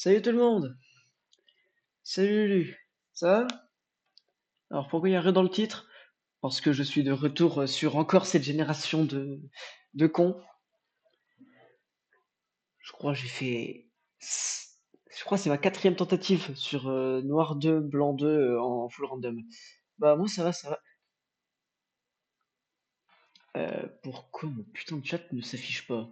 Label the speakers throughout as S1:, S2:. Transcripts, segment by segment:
S1: Salut tout le monde! Salut Lulu! Ça va? Alors pourquoi il y a rien dans le titre? Parce que je suis de retour sur encore cette génération de cons. Je crois que j'ai fait... Je crois que c'est ma quatrième tentative sur Noir 2, Blanc 2 en full random. Bah moi ça va, ça va. Pourquoi mon putain de chat ne s'affiche pas?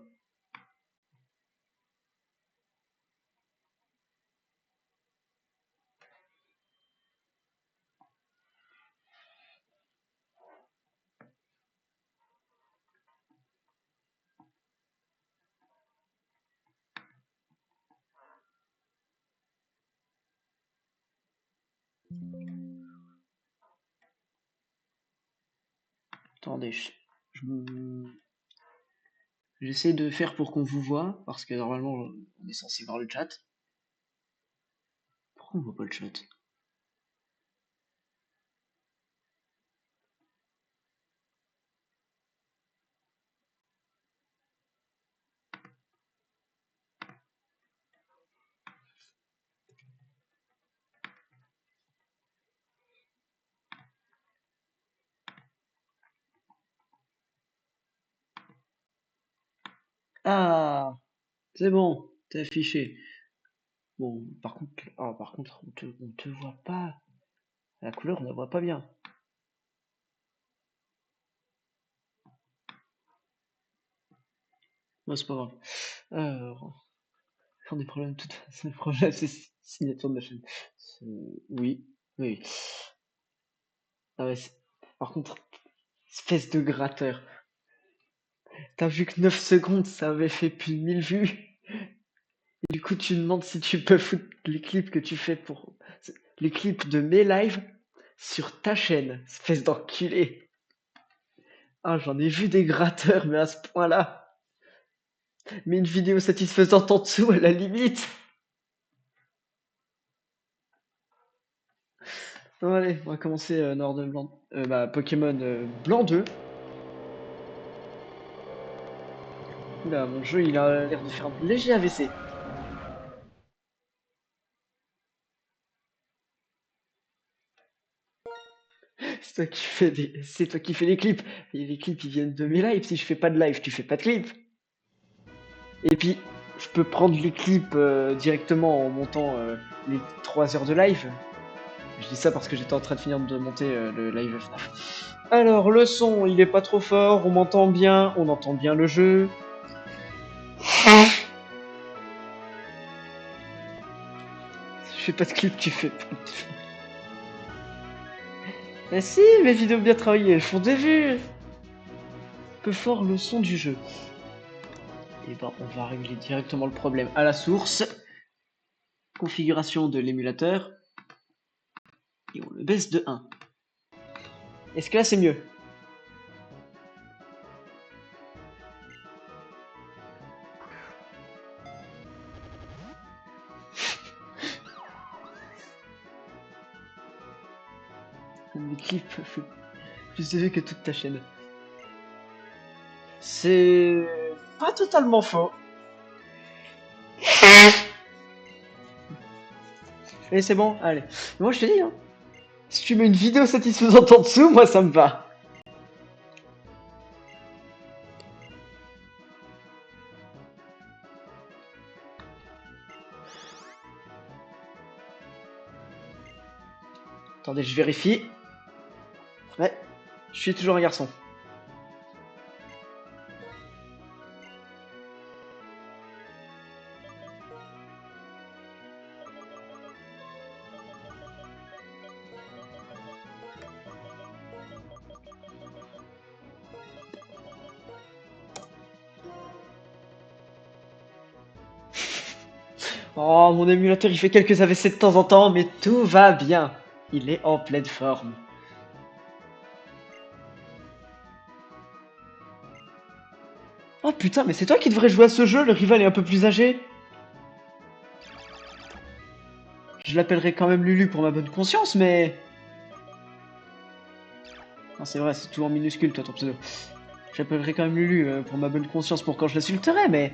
S1: Attendez, j'essaie de faire pour qu'on vous voit, parce que normalement on est censé voir le chat. Pourquoi on voit pas le chat? Ah! C'est bon, t'es affiché. Bon, par contre, on te voit pas. La couleur, on la voit pas bien. Moi, c'est pas grave. Alors, faire des problèmes, tout façon, le problème, c'est signature de la chaîne. Oui, oui. Ah ouais, par contre, espèce de gratteur. T'as vu que 9 secondes, ça avait fait plus de 1000 vues. Et du coup, tu demandes si tu peux foutre les clips que tu fais pour... Les clips de mes lives sur ta chaîne, espèce d'enculé. Ah, j'en ai vu des gratteurs, mais à ce point-là. Mais une vidéo satisfaisante en dessous, à la limite. Bon, allez, on va commencer Noir de Blanc. Pokémon Blanc 2. Oula, mon jeu, il a l'air de faire un léger AVC. C'est toi qui fais les clips. Et les clips, ils viennent de mes lives. Si je fais pas de live, tu fais pas de clips. Et puis, je peux prendre les clips directement en montant les 3 heures de live. Je dis ça parce que j'étais en train de finir de monter le live FNAF. Alors, le son, il est pas trop fort, on m'entend bien, on entend bien le jeu. Je fais pas de clip, tu fais pas de... Mais si, mes vidéos bien travaillées, elles font des vues. Peu fort le son du jeu. Et ben, on va régler directement le problème à la source. Configuration de l'émulateur. Et on le baisse de 1. Est-ce que là, c'est mieux? Mes clips font plus de vues que toute ta chaîne. C'est pas totalement faux. Mais c'est bon, allez. Moi, je te dis, hein, si tu mets une vidéo satisfaisante en dessous, moi, ça me va. Attendez, je vérifie. Ouais, je suis toujours un garçon. Oh, mon émulateur, il fait quelques AVC de temps en temps, mais tout va bien. Il est en pleine forme. Oh putain, mais c'est toi qui devrais jouer à ce jeu, le rival est un peu plus âgé. Je l'appellerai quand même Lulu pour ma bonne conscience, mais... Non, c'est vrai, c'est tout en minuscule, toi, ton pseudo. J'appellerai quand même Lulu pour ma bonne conscience pour quand je l'insulterai, mais...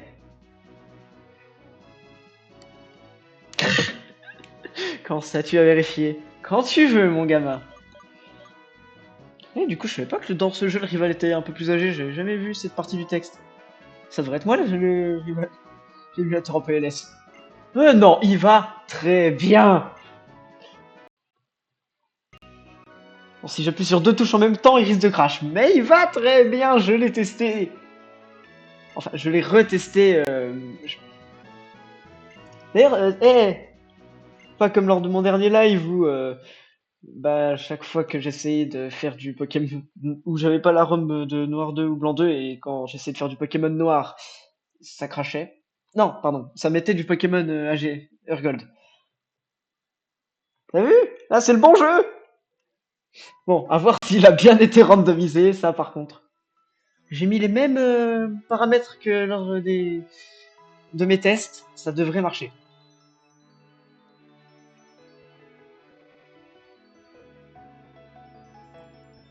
S1: en statut à vérifier. Quand tu veux, mon gamin. Et du coup, je savais pas que dans ce jeu, le rival était un peu plus âgé. J'avais jamais vu cette partie du texte. Ça devrait être moi, le rival. L'émulateur en PLS. Non, il va très bien. Bon, si j'appuie sur deux touches en même temps, il risque de crash. Mais il va très bien, je l'ai testé. Enfin, je l'ai retesté. D'ailleurs, pas comme lors de mon dernier live où, bah, chaque fois que j'essayais de faire du Pokémon, où j'avais pas la ROM de Noir 2 ou Blanc 2, et quand j'essayais de faire du Pokémon Noir, ça crachait. Non, pardon, ça mettait du Pokémon AG, Urgold. T'as vu? Là, c'est le bon jeu! Bon, à voir s'il a bien été randomisé, ça par contre. J'ai mis les mêmes paramètres que lors de mes tests, ça devrait marcher.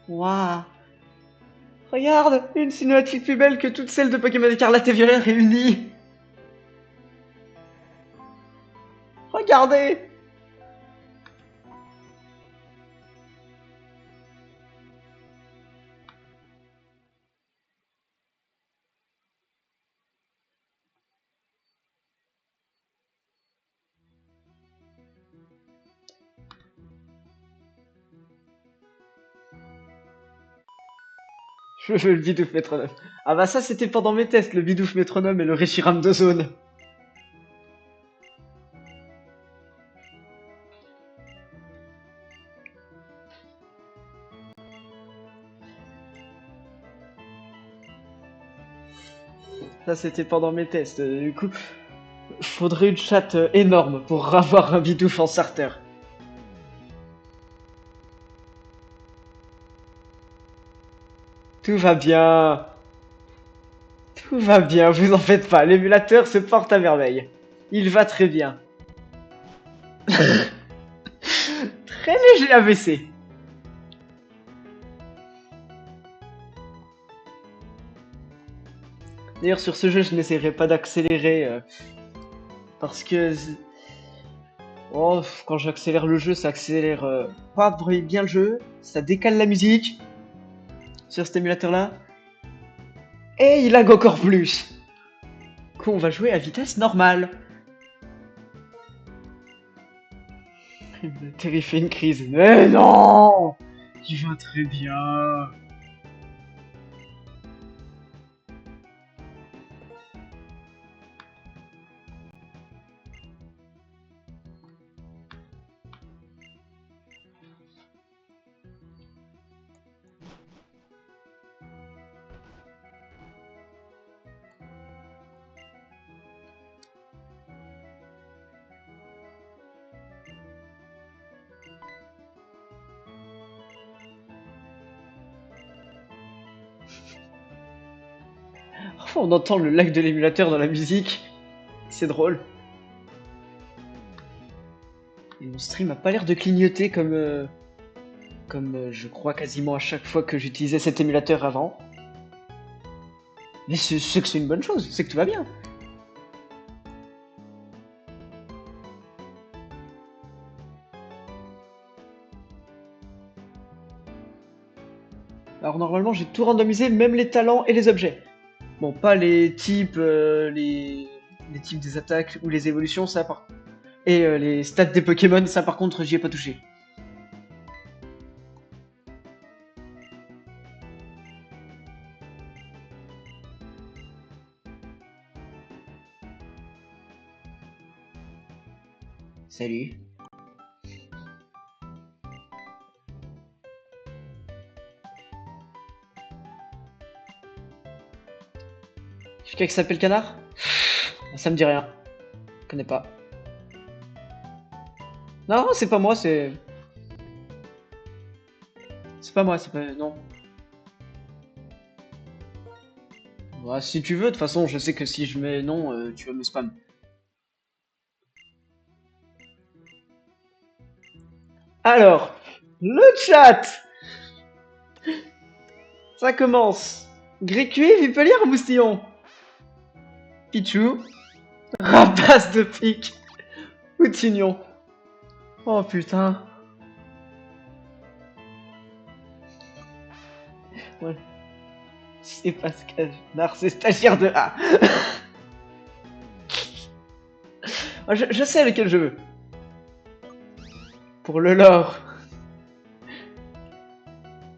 S1: Waouh! Regarde, une cinématique plus belle que toutes celles de Pokémon Écarlate et Violet réunies! Regardez! Je veux le Bidoof métronome. Ah bah ça c'était pendant mes tests, le Bidoof métronome et le Reshiram de zone. Ça c'était pendant mes tests. Du coup, faudrait une chatte énorme pour avoir un Bidoof en starter. Tout va bien. Tout va bien, vous en faites pas. L'émulateur se porte à merveille. Il va très bien. Très léger AVC. D'ailleurs, sur ce jeu, je n'essaierai pas d'accélérer parce que oh, quand j'accélère le jeu, ça accélère pas bien le jeu, ça décale la musique sur cet émulateur-là, et il lag encore plus. Du coup, on va jouer à vitesse normale. Il me terrifie une crise. Mais non! Il va très bien. Parfois, on entend le lag de l'émulateur dans la musique. C'est drôle. Et mon stream a pas l'air de clignoter comme je crois quasiment à chaque fois que j'utilisais cet émulateur avant. Mais c'est que c'est une bonne chose, c'est que tout va bien. Alors normalement j'ai tout randomisé, même les talents et les objets. Bon, pas les types, les types des attaques ou les évolutions, ça par... Et les stats des Pokémon, ça par contre j'y ai pas touché. Salut. Quelqu'un qui s'appelle Canard? Ça me dit rien. Je connais pas. Non, c'est pas moi, c'est... C'est pas moi, c'est pas... Non. Bah, si tu veux, de toute façon, je sais que si je mets non, tu vas me spam. Alors, le chat! Ça commence. Grécuit, Vipelier ou Moustillon? Pichou, rapace de pique ou Tignon? Oh putain. Ouais. C'est Pascal Nard, c'est stagiaire de A. Oh, je sais lequel je veux. Pour le lore.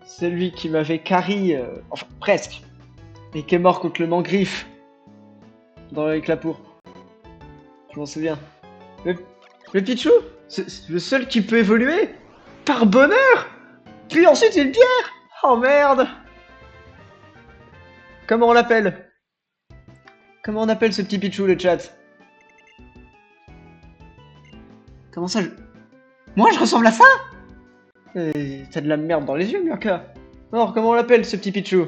S1: Celui qui m'avait carry, enfin presque, et qui est mort contre le Mangriffe dans le Clapour. Je m'en souviens. Le, le Pichou, c'est le seul qui peut évoluer par bonheur. Puis ensuite une pierre. Oh merde. Comment on l'appelle? Comment on appelle ce petit Pichou, le chat? Comment ça Moi je ressemble à ça? T'as de la merde dans les yeux, Murka. Alors, comment on l'appelle ce petit Pichou?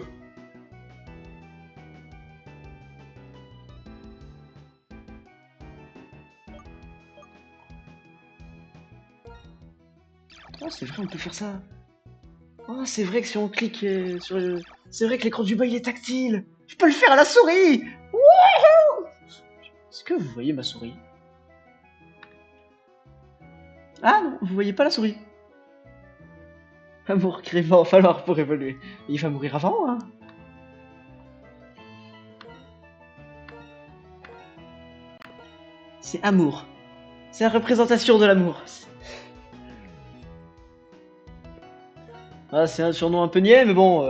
S1: Oh, c'est vrai, on peut faire ça. Oh, c'est vrai que si on clique sur le... C'est vrai que l'écran du bas il est tactile. Je peux le faire à la souris. Wouhou! Est-ce que vous voyez ma souris? Ah non, vous voyez pas la souris. Amour qu'il va en falloir pour évoluer. Il va mourir avant, hein. C'est amour. C'est la représentation de l'amour. Ah, c'est un surnom un peu niais, mais bon...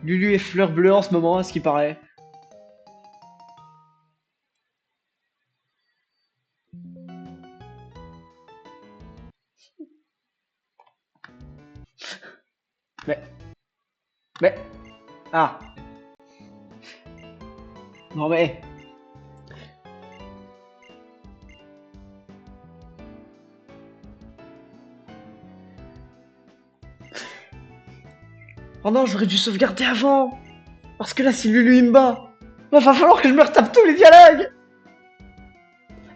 S1: Lulu est fleur bleue en ce moment, à ce qui paraît. Mais... Mais... Ah. Non mais... Oh non, j'aurais dû sauvegarder avant. Parce que là, si Lulu il me bat, va falloir que je me retape tous les dialogues.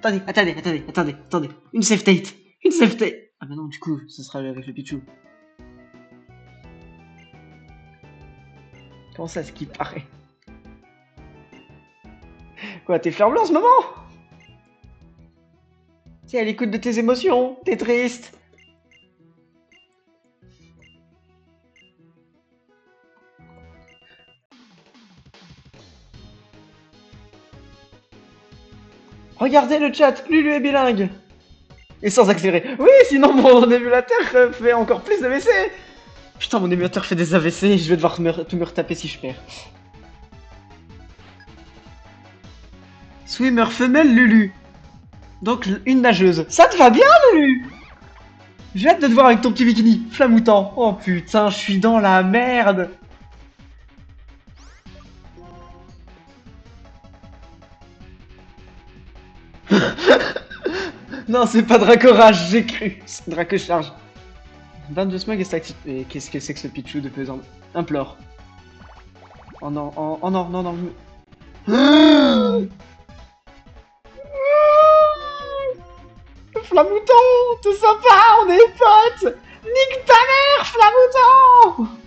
S1: Attendez. Une save state. Une save state. Ah bah non, du coup, ce sera avec le Pichou. Comment ça, ce qui paraît? Quoi, t'es fleur bleue en ce moment? T'es à l'écoute de tes émotions, t'es triste. Regardez le chat, Lulu est bilingue. Et sans accélérer. Oui, sinon mon émulateur fait encore plus d'AVC. Putain, mon émulateur fait des AVC, je vais devoir tout me retaper si je perds. Swimmer femelle Lulu. Donc une nageuse. Ça te va bien, Lulu? J'ai hâte de te voir avec ton petit bikini flamoutant. Oh putain, je suis dans la merde. Non, c'est pas Dracorage, j'ai cru. C'est Dracocharge. 22 smog et qu'est-ce que c'est que ce Pichou de pesant? Implore. Oh non, oh non, non. Flamouton, tout sympa, on est potes. Nique ta mère, Flamouton.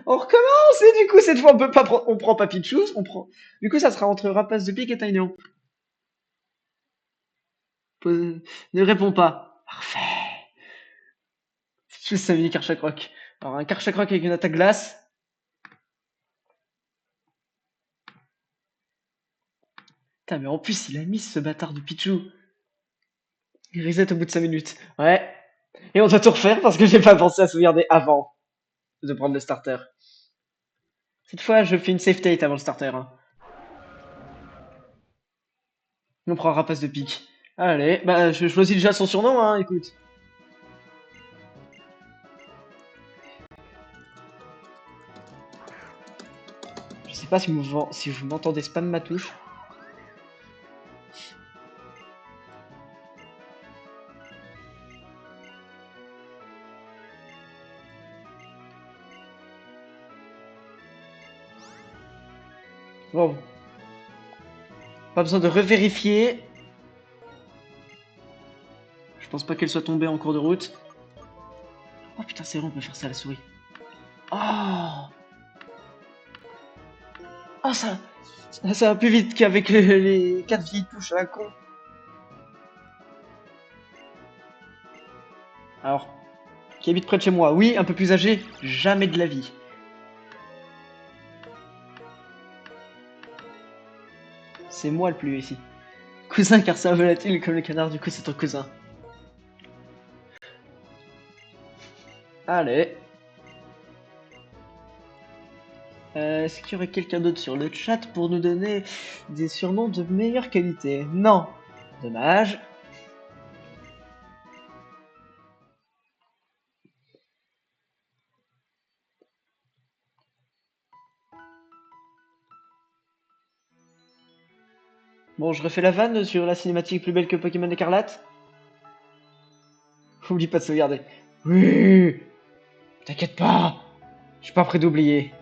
S1: On recommence et du coup cette fois on peut pas prendre, on prend pas Pichou, on prend. Du coup ça sera entre Rapace de Pique et Taignon. Ne réponds pas. Parfait. Je savais Karchakroc. Alors un Karchakroc avec une attaque glace. Putain mais en plus il a mis ce bâtard de Pichou. Il reset au bout de 5 minutes. Ouais. Et on doit tout refaire parce que j'ai pas pensé à sauvegarder avant de prendre le starter. Cette fois je fais une save state avant le starter. Hein. On prend Rapace de Pique. Allez, bah je choisis déjà son surnom, hein, écoute. Je sais pas si vous m'entendez spam ma touche. Bon. Pas besoin de revérifier. Je pense pas qu'elle soit tombée en cours de route. Oh putain, c'est vrai, on peut faire ça à la souris. Oh! Oh, ça va plus vite qu'avec les 4 vieilles touches à la con. Alors, qui habite près de chez moi? Oui, un peu plus âgé? Jamais de la vie. C'est moi le plus ici. Cousin, car c'est un volatile comme le canard, du coup c'est ton cousin. Allez. Est-ce qu'il y aurait quelqu'un d'autre sur le chat pour nous donner des surnoms de meilleure qualité? Non. Dommage. Bon, je refais la vanne sur la cinématique plus belle que Pokémon Écarlate. Oublie pas de sauvegarder. Oui. T'inquiète pas. Je suis pas prêt d'oublier.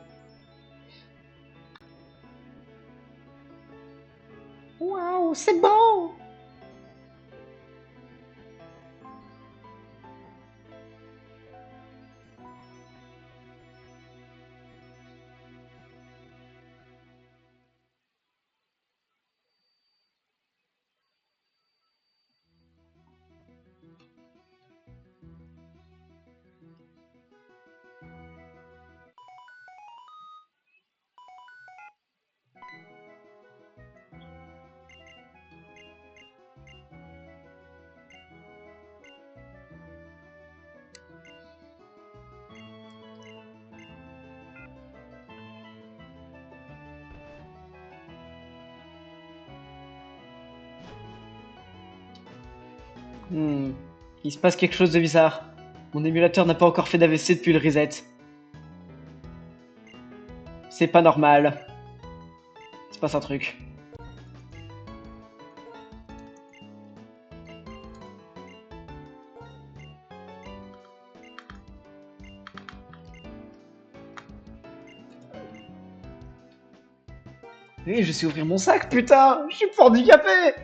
S1: Waouh, c'est bon. Il se passe quelque chose de bizarre. Mon émulateur n'a pas encore fait d'AVC depuis le reset. C'est pas normal. Il se passe un truc. Oui, je sais ouvrir mon sac, putain. Je suis pas handicapé.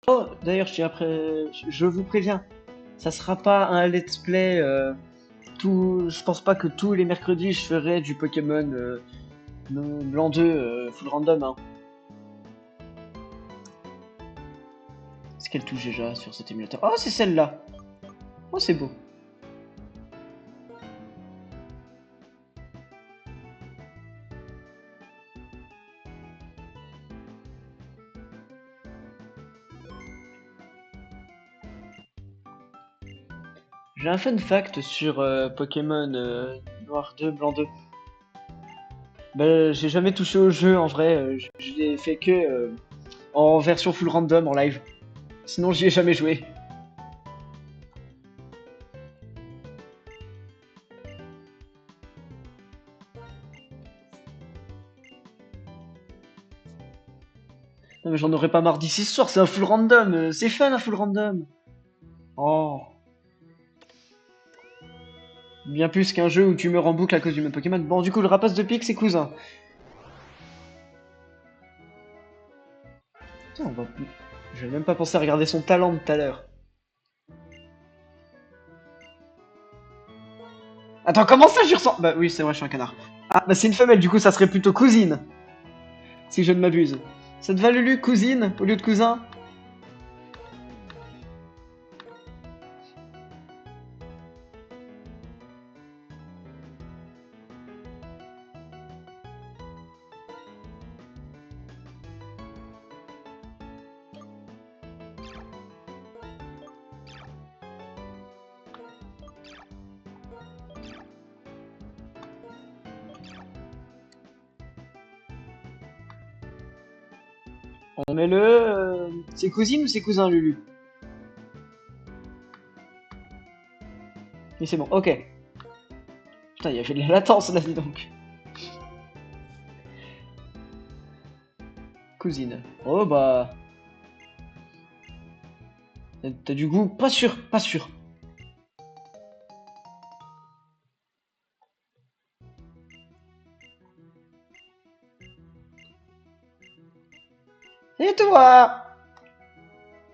S1: Oh, d'ailleurs, je vous préviens, ça sera pas un let's play. Je pense pas que tous les mercredis je ferai du Pokémon Blanc 2 full random. Hein. C'est quelle touche déjà sur cet émulateur? Oh, c'est celle-là. Oh, c'est beau. J'ai un fun fact sur Pokémon Noir 2, Blanc 2. Bah, j'ai jamais touché au jeu en vrai, je l'ai fait que en version full random en live. Sinon, j'y ai jamais joué. Non, mais j'en aurais pas marre d'ici ce soir, c'est un full random, c'est fun un full random. Oh, bien plus qu'un jeu où tu meurs en boucle à cause du même Pokémon. Bon, du coup, le rapace de pique, c'est cousin. Tiens, on va plus. J'avais même pas pensé à regarder son talent de tout à l'heure. Attends, comment ça, j'y ressens? Bah oui, c'est vrai, je suis un canard. Ah, bah c'est une femelle, du coup, ça serait plutôt cousine, si je ne m'abuse. Ça te va, Lulu, cousine, au lieu de cousin? On met le... c'est cousine ou c'est cousin, Lulu? Et c'est bon, ok. Putain, il y avait de la latence là, dis donc. Cousine. Oh bah... T'as du goût? Pas sûr, pas sûr. Et toi?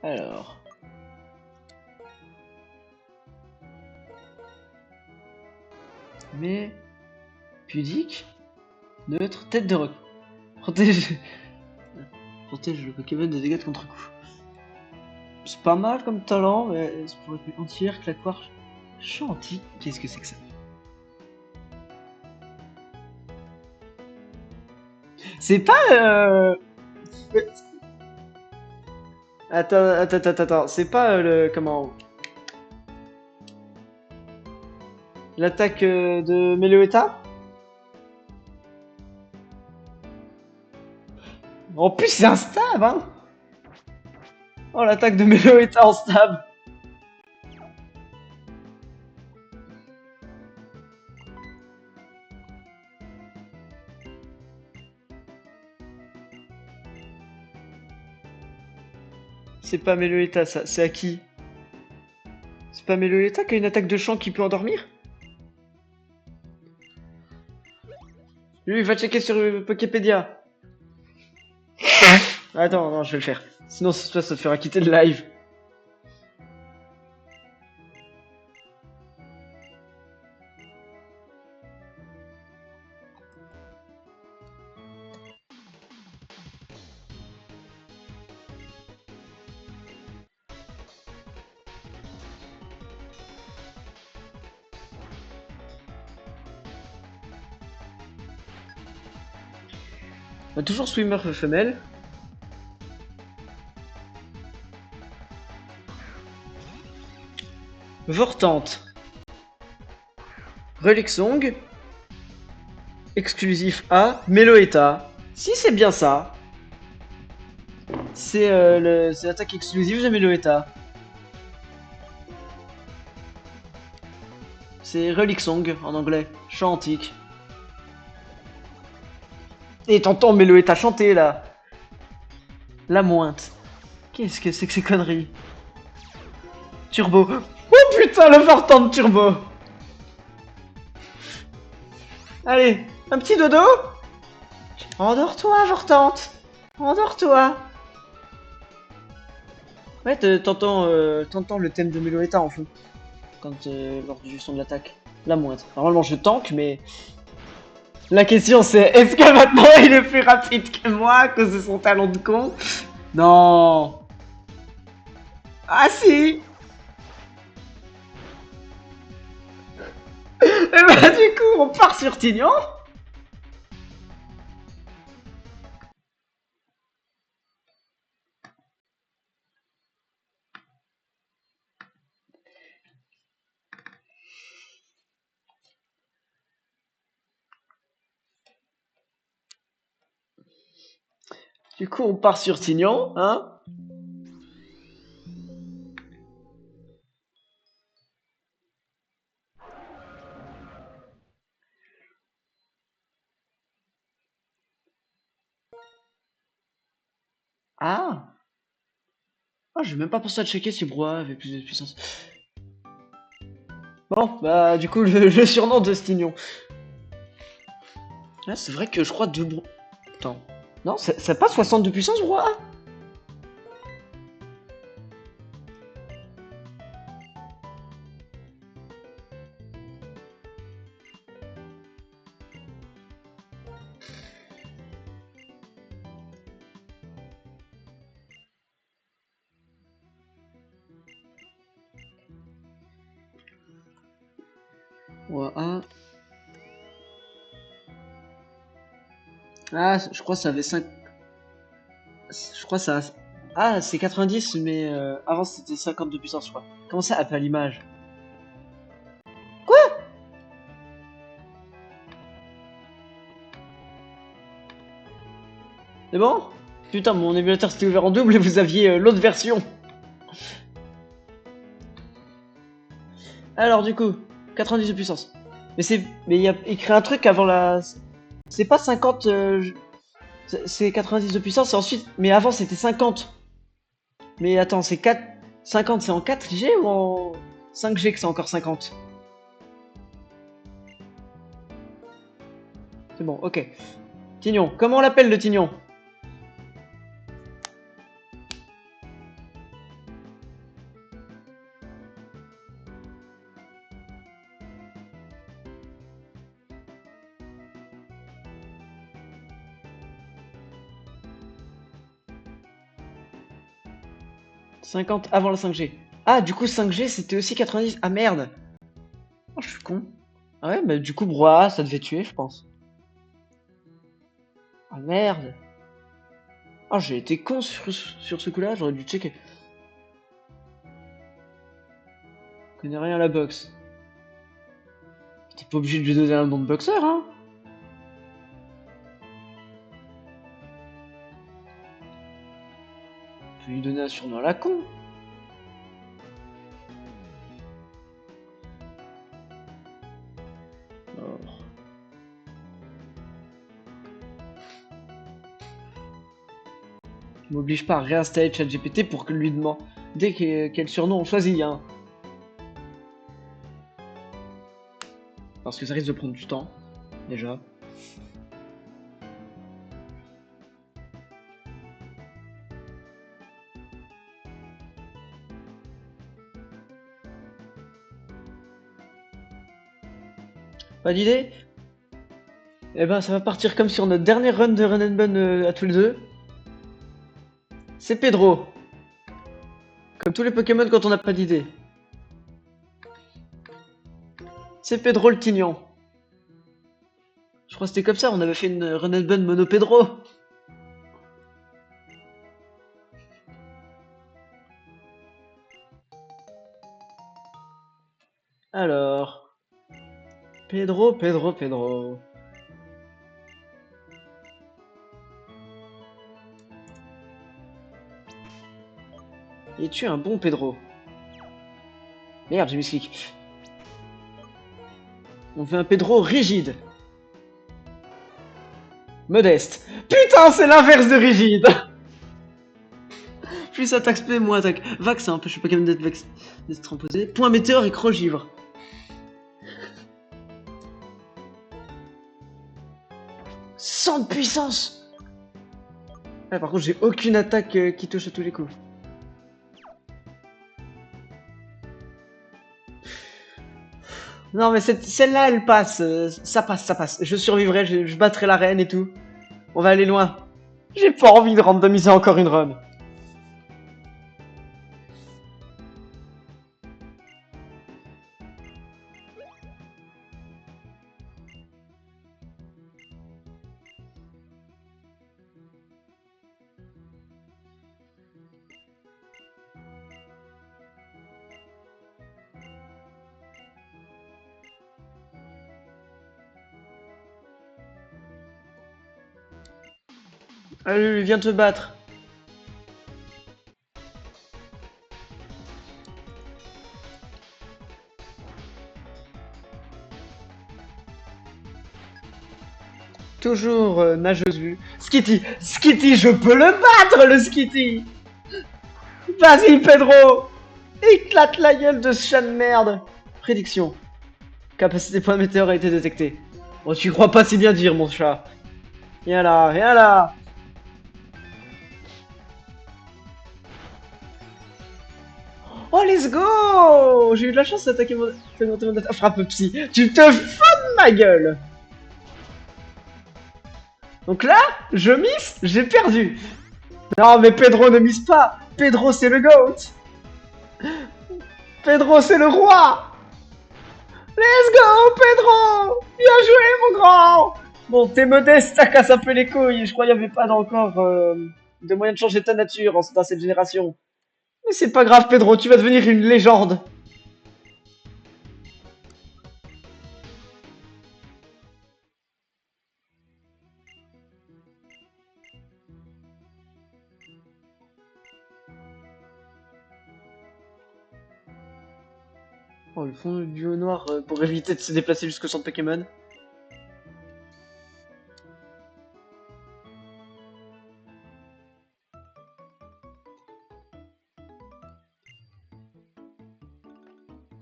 S1: Alors... Mais... Pudique? Neutre, tête de roc. Protège... Protège le Pokémon des dégâts de contre-coup. C'est pas mal comme talent, mais c'est pour être entière, claquoire, chantilly. Qu'est-ce que c'est que ça? C'est pas attends. C'est pas le comment? L'attaque de Meloetta? En plus, c'est un stab, hein? Oh, l'attaque de Meloetta en stab. C'est pas Meloetta, ça. C'est à qui? C'est pas Meloetta qui a une attaque de champ qui peut endormir? Lui, va checker sur Poképédia. Attends, non, je vais le faire. Sinon, ça te fera quitter le live. Toujours swimmer femelle. Vortante. Relixong. Exclusif A. Meloetta. Si, c'est bien ça. C'est l'attaque exclusive de Meloetta. C'est Relic Song en anglais. Chant antique. Et t'entends Meloetta chanter là. La mointe. Qu'est-ce que c'est que ces conneries? Turbo. Oh putain, le Vortante Turbo. Allez, un petit dodo. Endors-toi, Vortante. Endors-toi. Ouais, t'entends le thème de Meloetta en fond. Quand lors du son de l'attaque. La mointe. Normalement je tank, mais... La question c'est, est-ce que maintenant il est plus rapide que moi à cause de son talent de con? Non. Ah si. Et bah du coup on part sur Tignon. Du coup on part sur Tignon, hein. Ah. Ah, j'ai même pas pensé à checker si Brouhaha avait plus de puissance. Bon, bah du coup le surnom de Stignon. Ah, c'est vrai que je crois de Brou... Attends. Non, ça pas 60 de puissance, Brouhaha? Brouhaha. Ah, je crois que ça avait 5... Je crois que ça... Ah, c'est 90, mais avant c'était 50 de puissance, je crois. Comment ça, appelle l'image? Quoi? C'est bon? Putain, mon émulateur s'était ouvert en double et vous aviez l'autre version. Alors du coup, 90 de puissance. Mais il y a écrit un truc avant la. C'est pas 50. C'est 90 de puissance et ensuite. Mais avant c'était 50. Mais attends, c'est 4. 50 c'est en 4G ou en 5G que c'est encore 50? C'est bon, ok. Tignon, comment on l'appelle le Tignon? 50 avant la 5G. Ah, du coup 5G c'était aussi 90. Ah merde. Oh, je suis con. Ah ouais, mais du coup, Broa, ça devait tuer, je pense. Ah merde. Oh, j'ai été con sur ce coup-là, j'aurais dû checker. Je connais rien à la boxe. T'es pas obligé de lui donner un nom de boxeur, hein. Tu peux lui donner un surnom à la con. Alors, je m'oblige pas à réinstaller ChatGPT pour que lui demander quel surnom on choisit, hein. Parce que ça risque de prendre du temps, déjà. Pas d'idée? Eh ben, ça va partir comme sur notre dernier run de Run and Bun à tous les deux. C'est Pedro. Comme tous les Pokémon quand on n'a pas d'idée. C'est Pedro le Tignon. Je crois que c'était comme ça, on avait fait une Run and Bun mono Pedro. Alors, Pedro, Pedro, Pedro. Es-tu un bon Pedro? Merde, j'ai mis ce clic. On fait un Pedro rigide. Modeste. Putain, c'est l'inverse de rigide. Plus attaque spé, moins attaque. Vax, ça empêche le Pokémon d'être transposé. Point météore et crogivre. 100 de puissance. Ouais, par contre, j'ai aucune attaque qui touche à tous les coups. Non, mais celle-là, elle passe. Ça passe, ça passe. Je survivrai, je battrai la reine et tout. On va aller loin. J'ai pas envie de randomiser encore une run. Allez, viens te battre. Toujours nageuse vue. Skitty, Skitty, je peux le battre, le Skitty. Vas-y, Pedro. Éclate la gueule de ce chat de merde. Prédiction. Capacité point météore a été détectée. Oh, tu crois pas si bien dire, mon chat. Viens là, viens là. Oh, let's go. J'ai eu de la chance d'attaquer mon frappe psy. Tu te fous de ma gueule. Donc là, je miss, j'ai perdu. Non, mais Pedro ne mise pas. Pedro, c'est le GOAT. Pedro, c'est le roi. Let's go, Pedro. Bien joué, mon grand. Bon, t'es modeste, ça casse un peu les couilles. Je crois qu'il n'y avait pas encore de moyen de changer ta nature dans cette génération. Mais c'est pas grave, Pedro, tu vas devenir une légende. Oh, le fond du haut noir pour éviter de se déplacer jusqu'au centre Pokémon.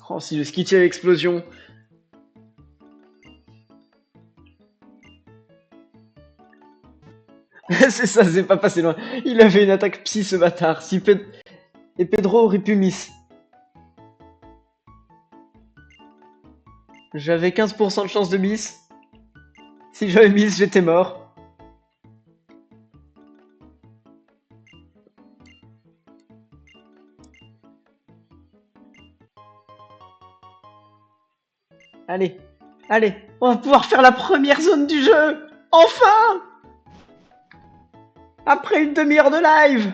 S1: Oh, si le Skitty a l'explosion. C'est ça, c'est pas passé loin. Il avait une attaque psy, ce bâtard. Si Et Pedro aurait pu miss. J'avais 15% de chance de miss. Si j'avais miss, j'étais mort. Allez, allez, on va pouvoir faire la première zone du jeu. Enfin! Après une demi-heure de live.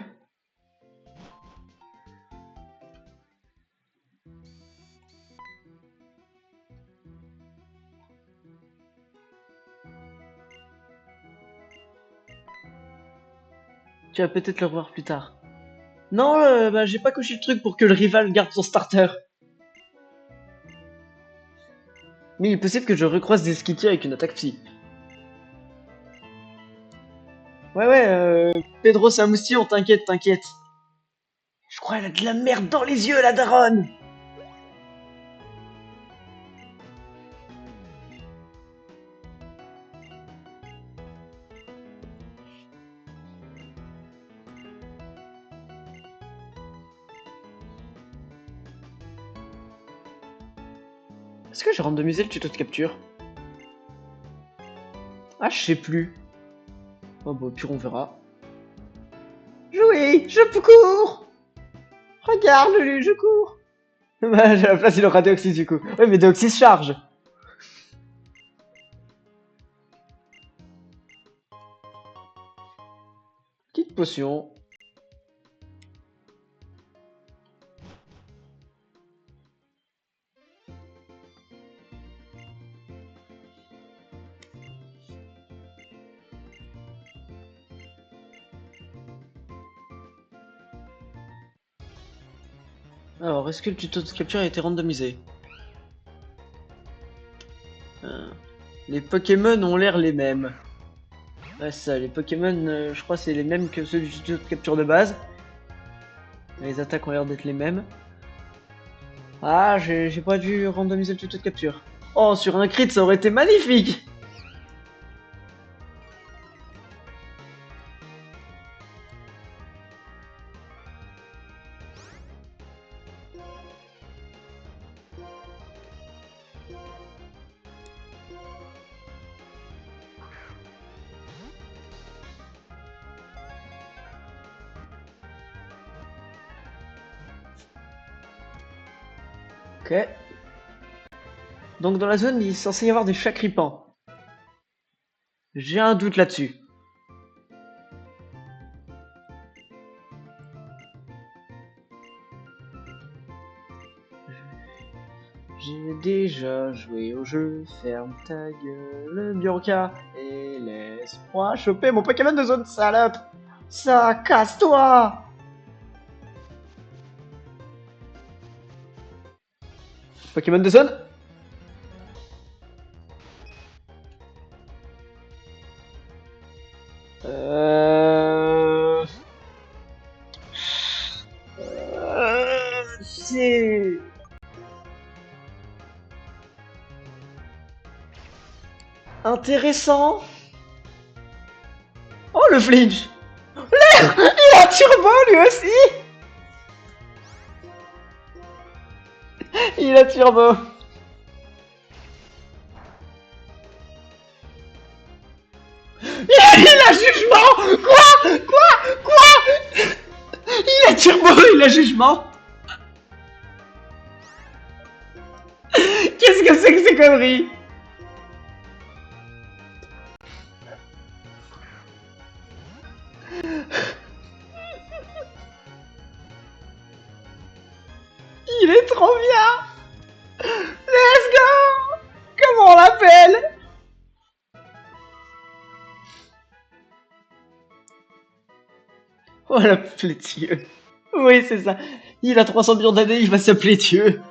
S1: Tu vas peut-être le revoir plus tard. Non, bah, j'ai pas coché le truc pour que le rival garde son starter. Mais il est possible que je recroise des Skitty avec une attaque psy. Ouais, ouais, Pedro, c'est un moustillon, t'inquiète, t'inquiète. Je crois qu'elle a de la merde dans les yeux, la daronne. Est-ce que je randomisé le tuto de capture? Ah, je sais plus. Oh bah, puis on verra. Jouer, je cours. Regarde-le, je cours. Bah, à la place, il aura Deoxys du coup. Ouais, mais Deoxys charge. Petite potion. Alors, est-ce que le tuto de capture a été randomisé? Les Pokémon ont l'air les mêmes. Ouais, c'est ça, les Pokémon, je crois c'est les mêmes que ceux du tuto de capture de base. Les attaques ont l'air d'être les mêmes. Ah, j'ai pas dû randomiser le tuto de capture. Oh, sur un crit, ça aurait été magnifique! Ok. Donc dans la zone, il est censé y avoir des chacripants. J'ai un doute là-dessus. J'ai déjà joué au jeu, ferme ta gueule, Bianca, et laisse-moi choper mon Pokémon de zone, salope! Ça, casse-toi! Pokémon de zone? Euh... C'est... intéressant. Oh, le flinch! Il a turbo lui aussi! Il a turbo! Il a jugement! Quoi? Il a turbo, il a jugement! Qu'est-ce que c'est que ces conneries? Il est trop bien! Let's go! Comment on l'appelle? Oh, l'appeler Dieu. Oui, c'est ça. Il a 300 millions d'années, il va s'appeler Dieu.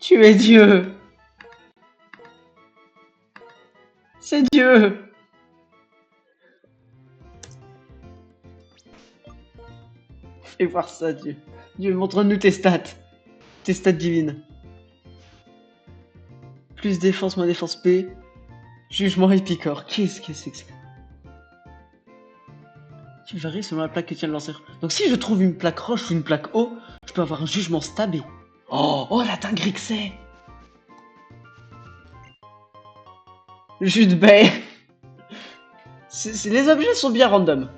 S1: Tu es Dieu. C'est Dieu. Fais voir ça, Dieu. Dieu, montre-nous tes stats. Tes stats divines. Plus défense, moins défense P. Jugement et picor. Qu'est-ce que c'est que ça? Tu varies selon la plaque que tient le lanceur. Donc si je trouve une plaque roche ou une plaque eau, je peux avoir un jugement stabé. Oh la dinguerie que c'est. Jus de baie. Les objets sont bien random.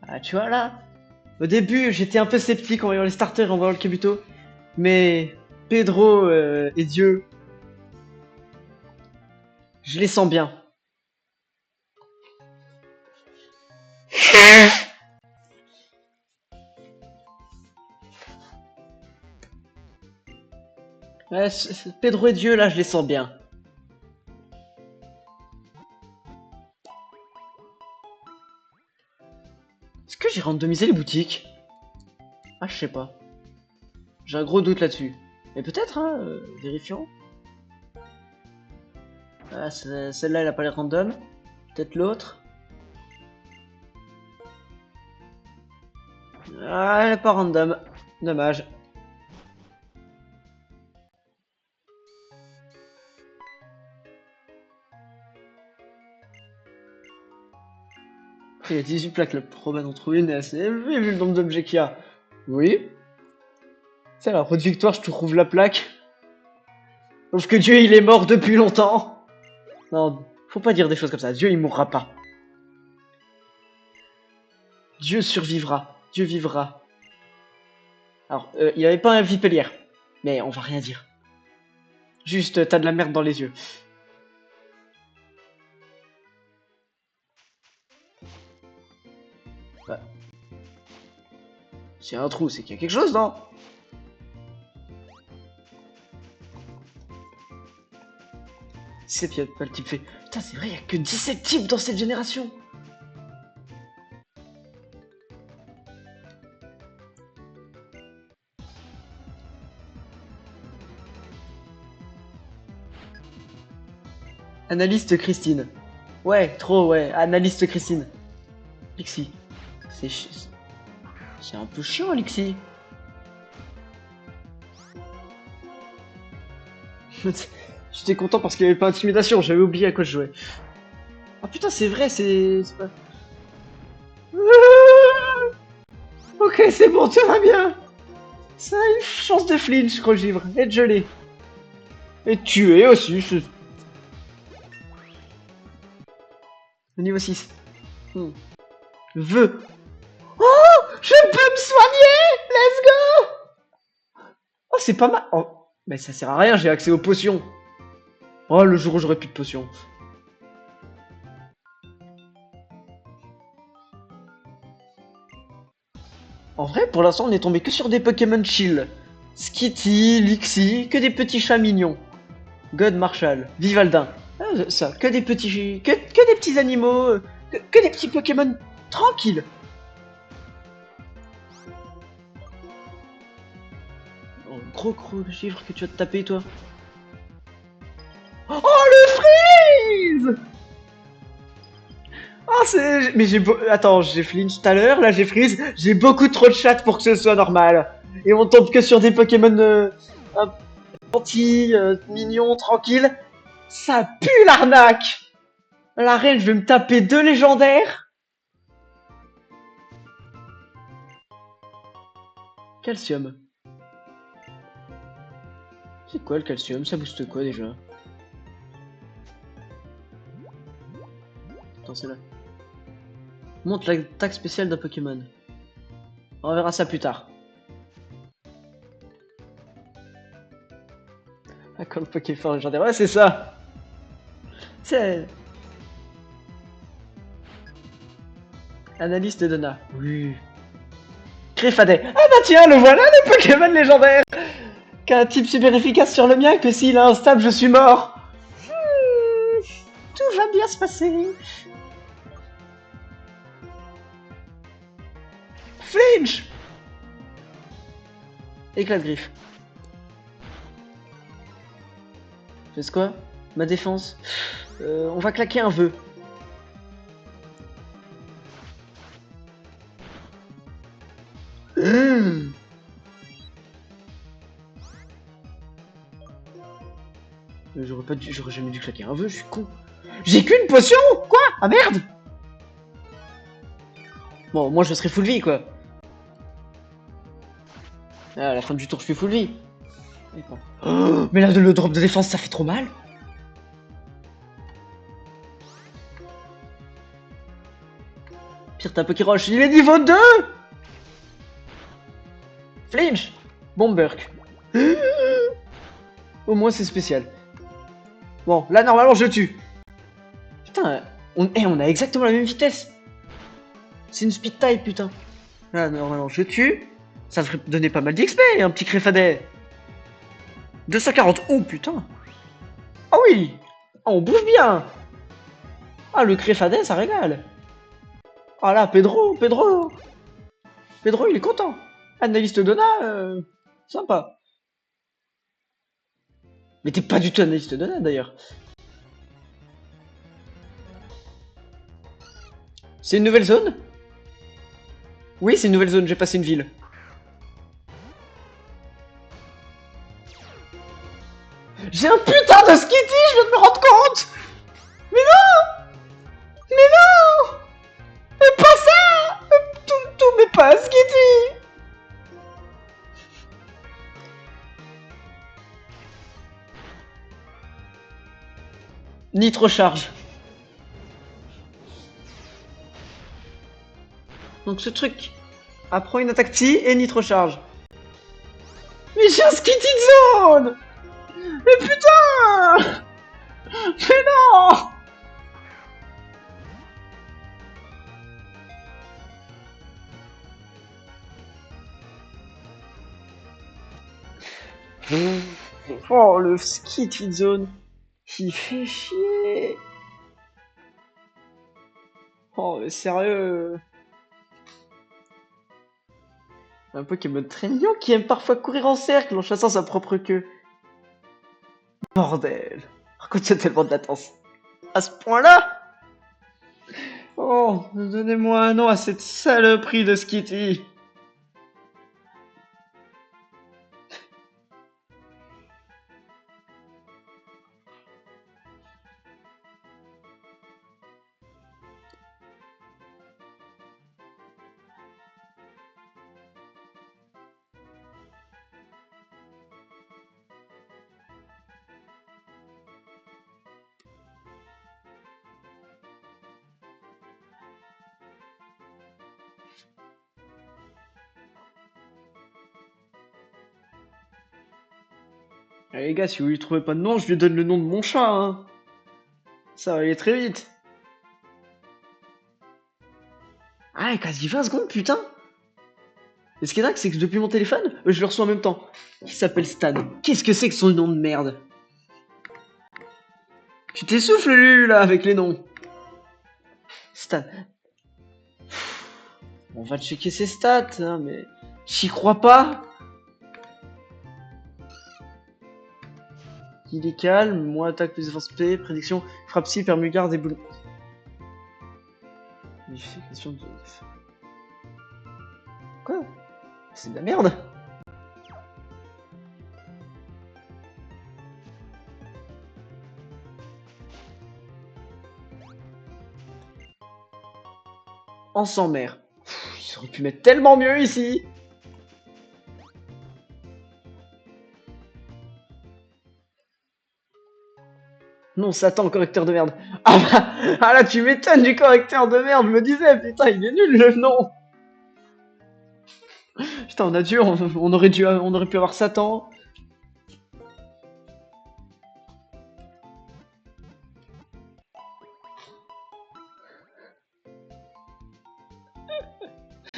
S1: Ah, tu vois là, au début j'étais un peu sceptique en voyant les starters et en voyant le Kabuto, mais Pedro et Dieu, je les sens bien. Ouais, Pedro et Dieu là, je les sens bien. Est-ce que j'ai randomisé les boutiques? Ah, je sais pas. J'ai un gros doute là-dessus. Mais peut-être, hein, vérifions. Ah, celle-là, elle a pas l'air random. Peut-être l'autre. Ah, elle est pas random. Dommage. Il y a 18 plaques, le problème d'en trouver une est assez élevé vu le nombre d'objets qu'il y a. Oui. C'est la route victoire, je te trouve la plaque. Sauf que Dieu, il est mort depuis longtemps. Non, faut pas dire des choses comme ça. Dieu, il mourra pas. Dieu survivra. Dieu vivra. Alors, il avait pas un vipellière. Mais on va rien dire. Juste, t'as de la merde dans les yeux. Bah. S'il y a un trou, c'est qu'il y a quelque chose, non? C'est puis pas le type fait. Putain, c'est vrai, il y a que 17 types dans cette génération. Analyste Christine. Ouais, trop, ouais. Analyste Christine. Lixie. C'est un peu chiant, Lixie. J'étais content parce qu'il n'y avait pas intimidation, j'avais oublié à quoi je jouais. Oh putain, c'est vrai, c'est pas... Ok, c'est bon, tout va bien. Ça a une chance de flinch, Rogivre, et de geler. Et de tuer aussi, Niveau 6. Veux. Oh, je peux me soigner. Let's go. Oh, c'est pas mal. Oh, mais ça sert à rien, j'ai accès aux potions. Oh, le jour où j'aurai plus de potions. En vrai, pour l'instant, on est tombé que sur des Pokémon chill. Skitty, Lixie, que des petits chats mignons. God Marshall, Vivaldin. Ah, ça, que des petits... Que des petits animaux, que des petits Pokémon tranquilles. Oh, gros givre que tu vas te taper, toi. Oh, le freeze! Oh, c'est... Mais j'ai Attends, j'ai flinch tout à l'heure, là j'ai freeze. J'ai beaucoup trop de chat pour que ce soit normal. Et on tombe que sur des Pokémon gentils, mignons, tranquilles. Ça pue l'arnaque! La reine, je vais me taper 2 légendaires. Calcium. C'est quoi le calcium? Ça booste quoi déjà? Attends, c'est là. Monte l'attaque spéciale d'un Pokémon. On verra ça plus tard. Ah, quand le Pokéfort légendaire. Ouais, c'est ça! C'est... Analyste de Donna. Oui. Créfadet. Ah bah tiens, le voilà, le Pokémon légendaire! Qu'un type super efficace sur le mien, que s'il est instable, je suis mort. Tout va bien se passer. Flinch! Éclat de griffe. Fais quoi? Ma défense. On va claquer un vœu. J'aurais jamais dû claquer un vœu, je suis con. J'ai qu'une potion? Quoi? Ah merde! Bon, moi je serai full vie quoi. Ah, à la fin du tour, je fais full vie. Oh, mais là, le drop de défense, ça fait trop mal. Pire, t'as Pokéroche, il est niveau 2! Flinch! Bomberk. Au moins, c'est spécial. Bon, là, normalement, je tue. Putain, on a exactement la même vitesse. C'est une speed type, putain. Là, normalement, je tue. Ça devrait donner pas mal d'XP, un petit Créfadet. 240. Oh, putain. Ah oui. Ah, on bouge bien. Ah, le Créfadet, ça régale. Ah là, Pedro, il est content. Analyste Donna, sympa. Mais t'es pas du tout analyste Donna, d'ailleurs. C'est une nouvelle zone? Oui, c'est une nouvelle zone, j'ai passé une ville. J'ai un putain de Skitty, je viens de me rendre compte. Mais non! Mais non! Mais pas ça! Tout, mais pas un Skitty! Nitro charge. Donc ce truc apprend une attaque psy et nitro charge. Mais j'ai un Skitty de zone! Mais putain! Mais non! Oh, le Skitty de zone. Qui fait chier. Oh, mais sérieux. Un Pokémon très mignon qui aime parfois courir en cercle en chassant sa propre queue. Bordel. Par contre, c'est tellement de latence. À ce point-là? Oh, donnez-moi un nom à cette saloperie de Skitty. Allez les gars, si vous lui trouvez pas de nom, je lui donne le nom de mon chat, hein. Ça va aller très vite. Ah, quasi 20 secondes, putain. Et ce qui est dingue, c'est que depuis mon téléphone, je le reçois en même temps. Il s'appelle Stan. Qu'est-ce que c'est que son nom de merde? Tu t'essouffles, Lulu, là, avec les noms. Stan. On va checker ses stats, hein, mais... J'y crois pas. Il est calme, moins attaque, plus défense P, prédiction, frappe psy, permugarde et boulot. Question de... Quoi? C'est de la merde. En sang mer. Ils auraient pu mettre tellement mieux ici. Non, Satan, correcteur de merde. Ah bah, ah là, tu m'étonnes du correcteur de merde, je me disais, putain, il est nul le nom. Putain, on a dû, on aurait pu avoir Satan.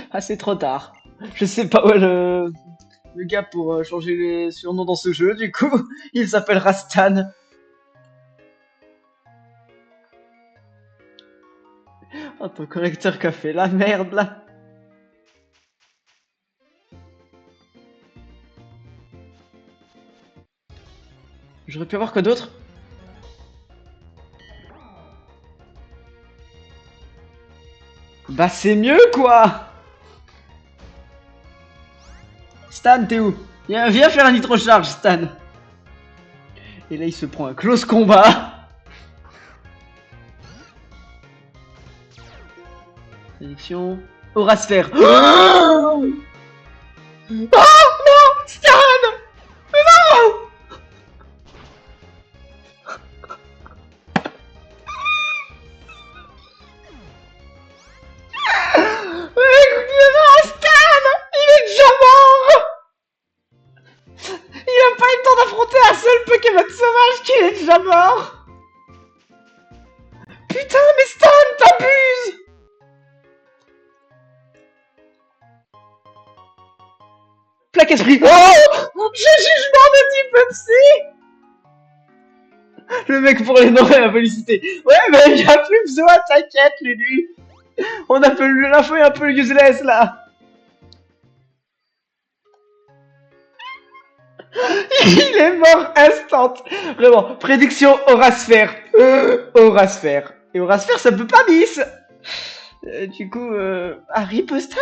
S1: Ah, c'est trop tard. Je sais pas où est le gars pour changer les surnoms dans ce jeu, du coup, il s'appelle Rastan. Oh, ton correcteur qui a fait la merde là. J'aurais pu avoir quoi d'autre? Bah c'est mieux quoi! Stan, t'es où? Viens faire un nitro-charge, Stan! Et là il se prend un close combat! Sélection. Aura sphère. Oh non! Stan! Non! Stan! Il est déjà mort! Il a pas eu le temps d'affronter un seul Pokémon sauvage qu'il est déjà mort! Putain, mais Stan, t'abuses! Plaque esprit. Oh! J'ai jugement de type psy! Le mec pour les noms et la félicité. Ouais, mais il a plus besoin, t'inquiète, lui. On a peu l'info est un peu useless là. Il est mort instant. Vraiment, prédiction Aurasphère. Aurasphère. Et Aurasphère, ça peut pas miss. Du coup, Harry Postan.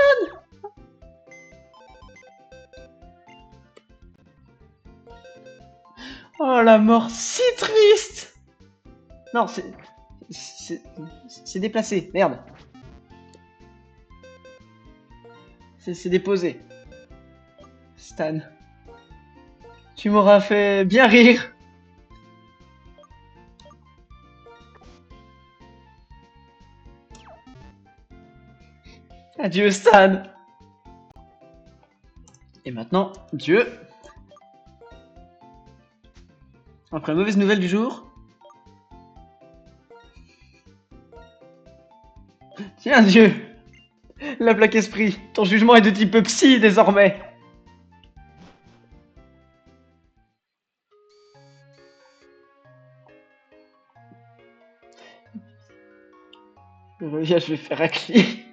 S1: Oh la mort si triste. Non, c'est déplacé, merde. C'est déposé. Stan. Tu m'auras fait bien rire. Adieu Stan. Et maintenant, Dieu. Après la mauvaise nouvelle du jour. Tiens Dieu. La plaque esprit. Ton jugement est de type psy désormais. Je vais faire un clic.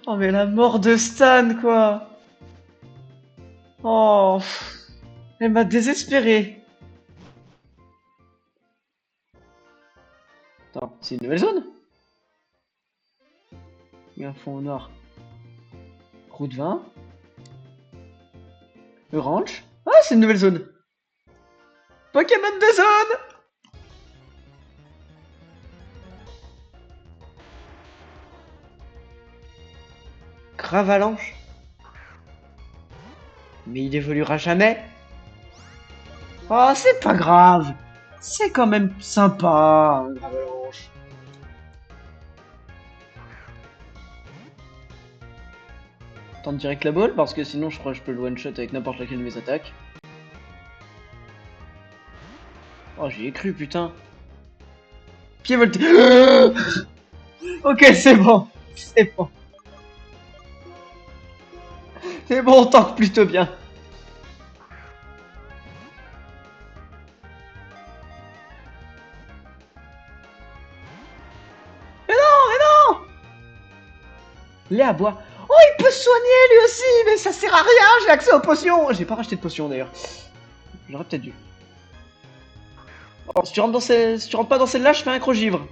S1: Oh mais la mort de Stan quoi. Oh, elle m'a désespéré. Attends, c'est une nouvelle zone? Il y a un fond au nord. Route 20. Le ranch. Ah, c'est une nouvelle zone. Pokémon de zone. Gravalanche. Mais il évoluera jamais. Oh, c'est pas grave. C'est quand même sympa, un Gravalanche. Tente direct la balle, parce que sinon je crois que je peux le one-shot avec n'importe laquelle de mes attaques. Oh, j'y ai cru, putain. Pied volté. Ok, c'est bon. C'est bon. C'est bon, on tank plutôt bien. Mais non. Léa bois. Oh, il peut se soigner lui aussi, mais ça sert à rien, j'ai accès aux potions. J'ai pas racheté de potions d'ailleurs. J'aurais peut-être dû. Oh, si tu rentres pas dans celle-là, je fais un crogivre.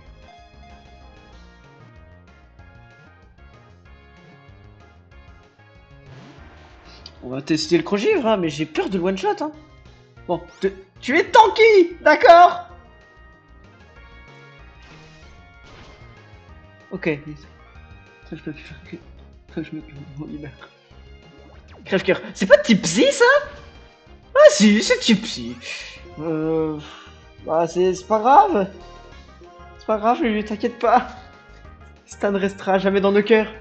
S1: On va tester le crogivre, hein, mais j'ai peur de le one-shot. Hein. Bon, tu es tanky, d'accord? Ok. Ça, je peux plus faire que... Faut que je me libère. Crève-cœur. C'est pas type psy, ça? Ah si, c'est type psy. Bah, c'est pas grave. C'est pas grave, lui, t'inquiète pas. Stan restera jamais dans nos cœurs.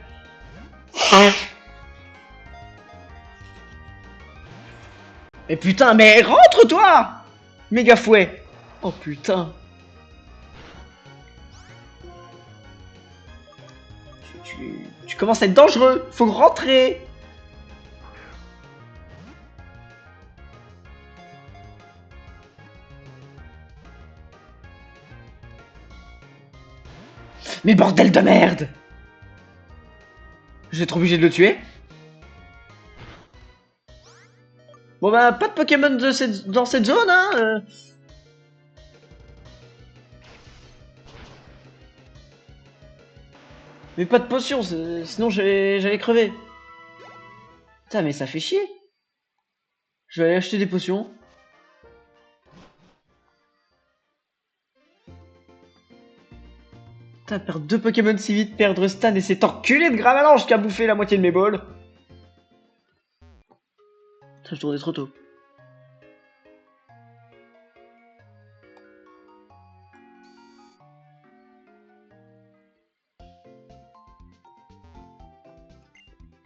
S1: Mais putain, mais rentre, toi! Méga fouet. Oh putain. Tu commences à être dangereux. Faut rentrer. Mais bordel de merde! Je vais être obligé de le tuer. Bon bah, pas de Pokémon dans cette zone, hein Mais pas de potions, sinon j'allais crever. Putain, mais ça fait chier. Je vais aller acheter des potions. Putain, perdre 2 Pokémon si vite, perdre Stan et cet enculé de Gravalanche qui a bouffé la moitié de mes balls. Putain, je tournais trop tôt.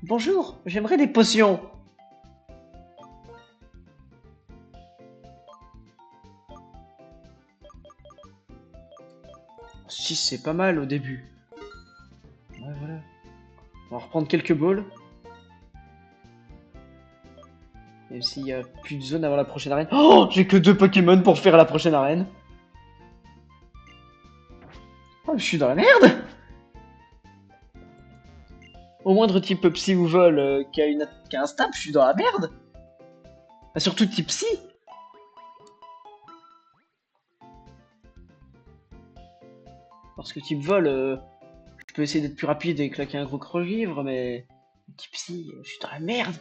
S1: Bonjour, j'aimerais des potions. Si, c'est pas mal au début. Ouais, voilà. On va reprendre quelques balls. Même s'il y a plus de zone avant la prochaine arène. Oh, j'ai que 2 Pokémon pour faire la prochaine arène. Oh, je suis dans la merde. Au moindre type psy ou vol qui a un stab, je suis dans la merde. Ah, surtout type psy. Parce que type vol, je peux essayer d'être plus rapide et claquer un gros crevivre, mais type psy, je suis dans la merde.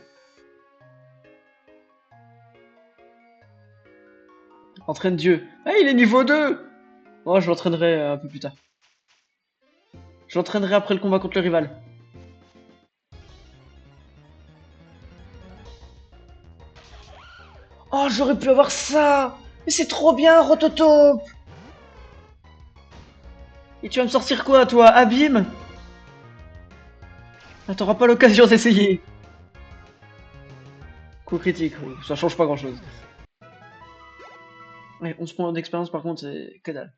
S1: Entraîne Dieu. Ah, il est niveau 2. Oh, je l'entraînerai un peu plus tard. Je l'entraînerai après le combat contre le rival. Oh, j'aurais pu avoir ça. Mais c'est trop bien, Rototope. Et tu vas me sortir quoi, toi, Abîme? Ah, t'auras pas l'occasion d'essayer. Coup critique, ça change pas grand chose. Ouais, 11 points d'expérience par contre, c'est que dalle.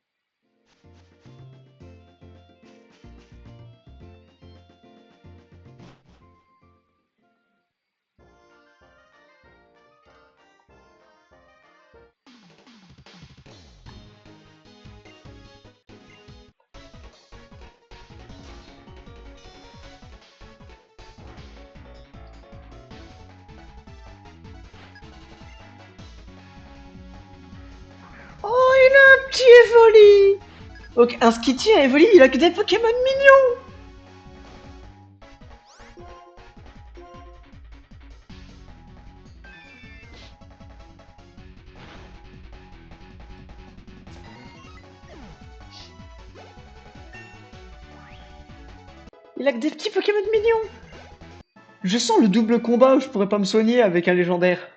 S1: Oh, il a un petit Evoli. Ok, un Skitty, un Evoli, il a que des Pokémon mignons. Il a que des petits Pokémon mignons. Je sens le double combat où je pourrais pas me soigner avec un légendaire.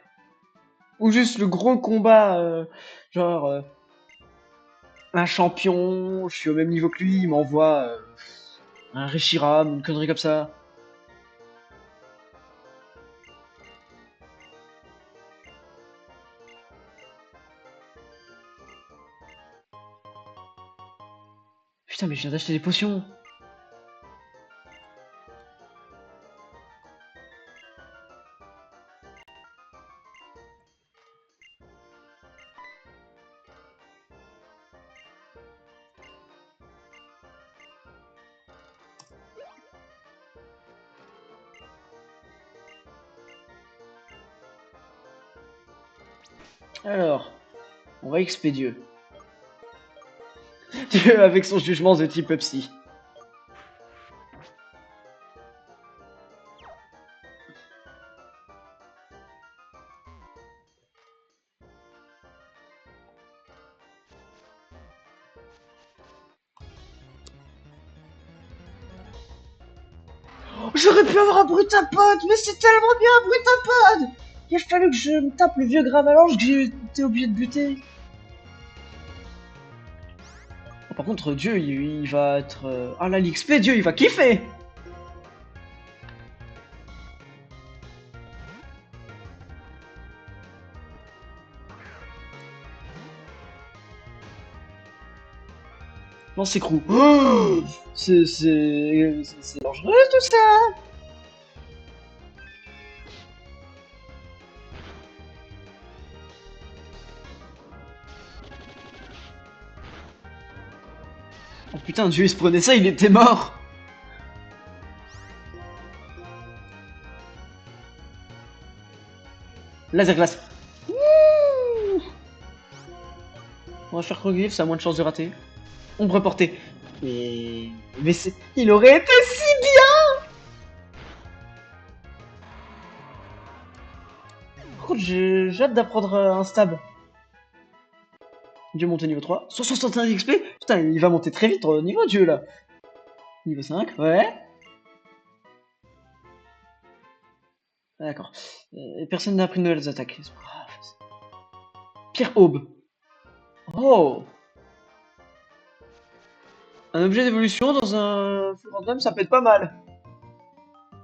S1: Ou juste le gros combat, genre un champion, je suis au même niveau que lui, il m'envoie un Reshiram, une connerie comme ça. Putain, mais je viens d'acheter des potions. Alors, on va XP Dieu. Dieu avec son jugement de type psy. J'aurais pu avoir un Brutapod, mais c'est tellement bien un Brutapod. Il a fallu que je me tape le vieux Gravalanche que j'ai été obligé de buter. Oh, par contre, Dieu, il va être... Ah là, l'XP, Dieu, il va kiffer. Non, c'est Crew. Oh, c'est dangereux tout ça. Oh putain, Dieu, il se prenait ça, il était mort. Laser glace. Ouh. On va faire Krogif, ça a moins de chances de rater. Ombre portée. Mais c'est... Il aurait été si bien. Par contre, j'ai hâte d'apprendre un stab. Dieu monté niveau 3. 165 XP. Putain, il va monter très vite au niveau Dieu là. Niveau 5, ouais. D'accord. Personne n'a appris de nouvelles attaques. Pierre Aube. Oh. Un objet d'évolution dans un flux random, ça peut être pas mal.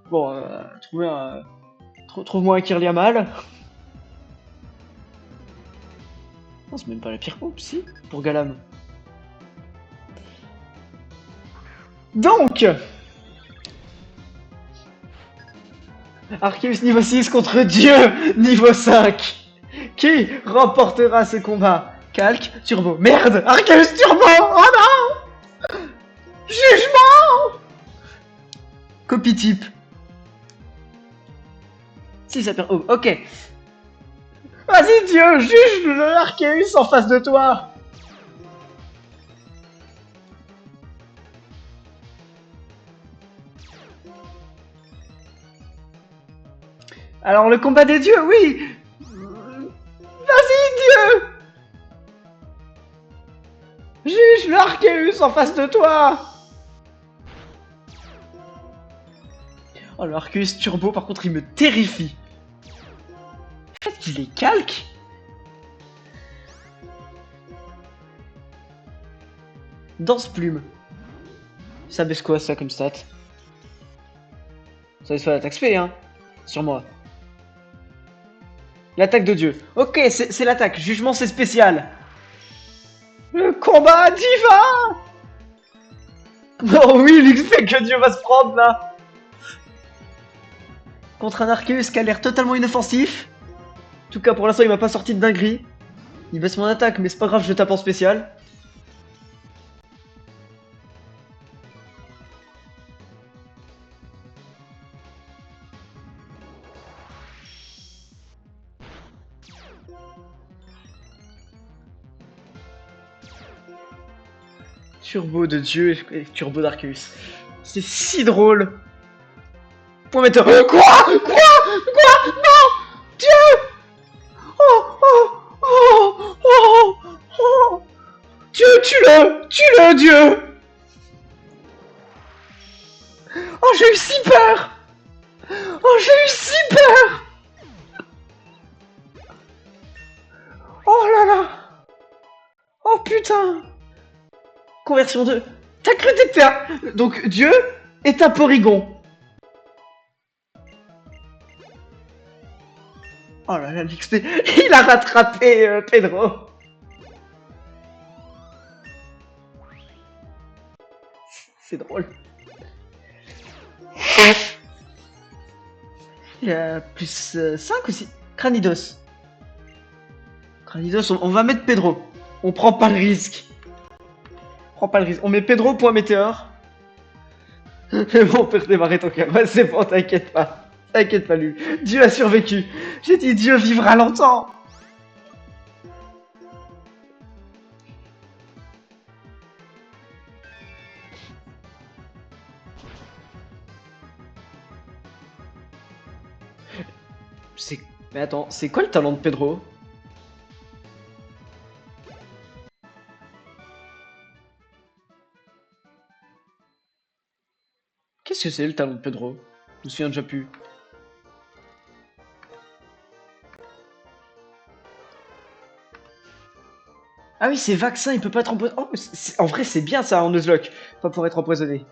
S1: Bon, trouver un... Trouve-moi un Kirlia mal. Non, c'est même pas la pire Aube, si. Pour Galam. Donc Arceus niveau 6 contre Dieu niveau 5. Qui remportera ce combat? Calque, Turbo. Merde, Arceus Turbo. Oh non. Jugement. Copie type. Si ça perd... Oh, ok. Vas-y Dieu, juge le Arceus en face de toi. Alors le combat des dieux, oui. Vas-y Dieu. Juge le Arceus en face de toi. Oh, le Arceus Turbo, par contre, il me terrifie. En fait, il est calque. Danse plume. Ça baisse quoi, ça, comme stat? Ça baisse pas l'attaque spé, hein. Sur moi. L'attaque de Dieu. Ok, c'est l'attaque. Jugement, c'est spécial. Le combat divin. Oh oui, l'XP que Dieu va se prendre, là. Contre un Arceus qui a l'air totalement inoffensif. En tout cas, pour l'instant, il m'a pas sorti de dinguerie. Il baisse mon attaque, mais c'est pas grave, je tape en spécial. Turbo de Dieu et Turbo d'Arceus. C'est si drôle. Point metteur. Quoi? Non. Dieu. Oh. Dieu, tue-le, Dieu. Oh, j'ai eu si peur. Oh, j'ai eu si peur. Oh là là. Oh putain. Conversion 2. T'as cru que t'étais un... Donc, Dieu est un Porygon. Oh là là, l'XP. Il a rattrapé Pedro. C'est drôle. Il y a plus 5 aussi. Cranidos. Cranidos, on va mettre Pedro. On prend pas le risque. On met Pedro, point météore. Mais bon, on peut redémarrer ton combat, c'est bon, t'inquiète pas. T'inquiète pas, lui. Dieu a survécu. J'ai dit Dieu vivra longtemps. C'est... Mais attends, c'est quoi le talent de Pedro? Qu'est-ce que c'est le talent de Pedro? Je me souviens déjà plus. Ah oui, c'est vaccin, il peut pas être empoisonné. Oh, en vrai, c'est bien ça en Nuzlocke. Pas pour être empoisonné.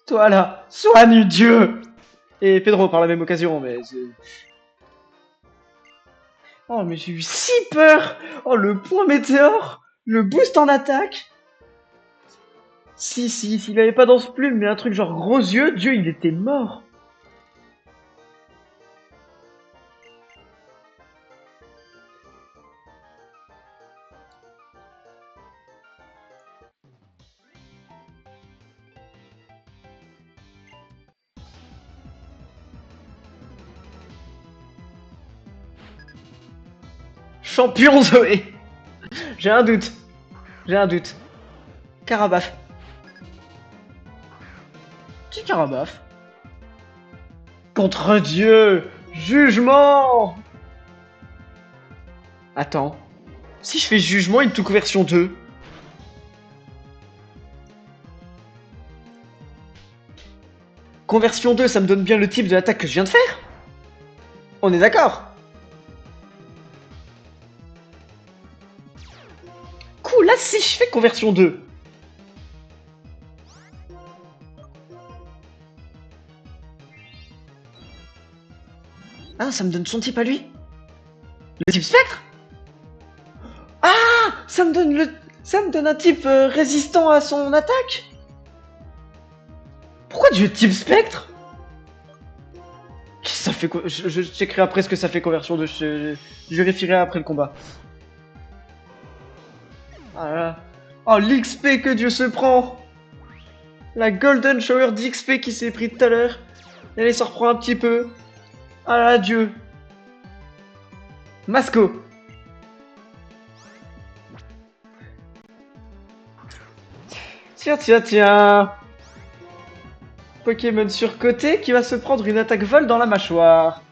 S1: Toi là, soigne Dieu. Et Pedro par la même occasion, mais c'est... Oh, mais j'ai eu si peur. Oh, le point météore. Le boost en attaque. Si, s'il avait pas dans ce plume, mais un truc genre gros yeux, Dieu, il était mort. Champion Zoé. J'ai un doute. J'ai un doute. Carabaf. Qui Carabaf? Contre Dieu. Jugement. Attends. Si je fais jugement, il me touche version 2. Conversion 2, ça me donne bien le type de l'attaque que je viens de faire. On est d'accord? Cool, là si je fais conversion 2. Ah, ça me donne son type à lui. Le type spectre? Ah, ça me donne un type résistant à son attaque. Pourquoi Dieu type spectre? Ça fait quoi? Je checkerai après ce que ça fait conversion 2. Je vérifierai après le combat. Ah là. Oh, l'XP que Dieu se prend. La Golden Shower d'XP qui s'est pris tout à l'heure. Elle s'en reprend un petit peu. Ah là, Dieu. Masco. Tiens, tiens, tiens. Pokémon surcoté qui va se prendre une attaque vol dans la mâchoire.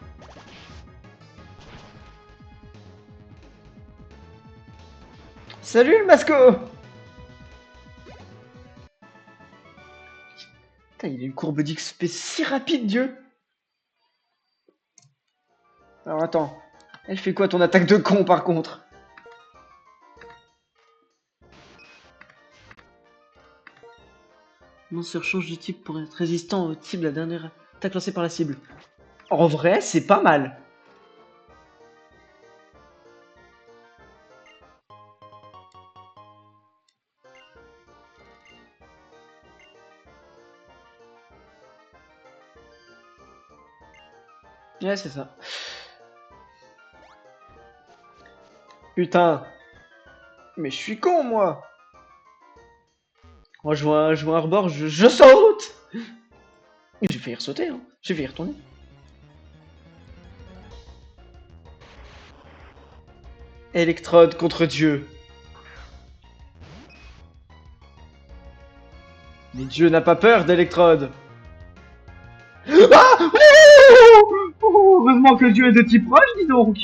S1: Salut le Masco. Putain, il a une courbe d'XP si rapide, Dieu. Alors attends. Elle fait quoi ton attaque de con par contre? Monstre change de type pour être résistant au type de la dernière attaque lancée par la cible. En vrai, c'est pas mal. Ouais, c'est ça. Putain. Mais je suis con, moi. Moi, je vois un rebord, je saute. J'ai failli ressauter, hein. J'ai failli retourner. Électrode contre Dieu. Mais Dieu n'a pas peur d'Électrode. Ah oh, heureusement que Dieu est de type proche, dis donc.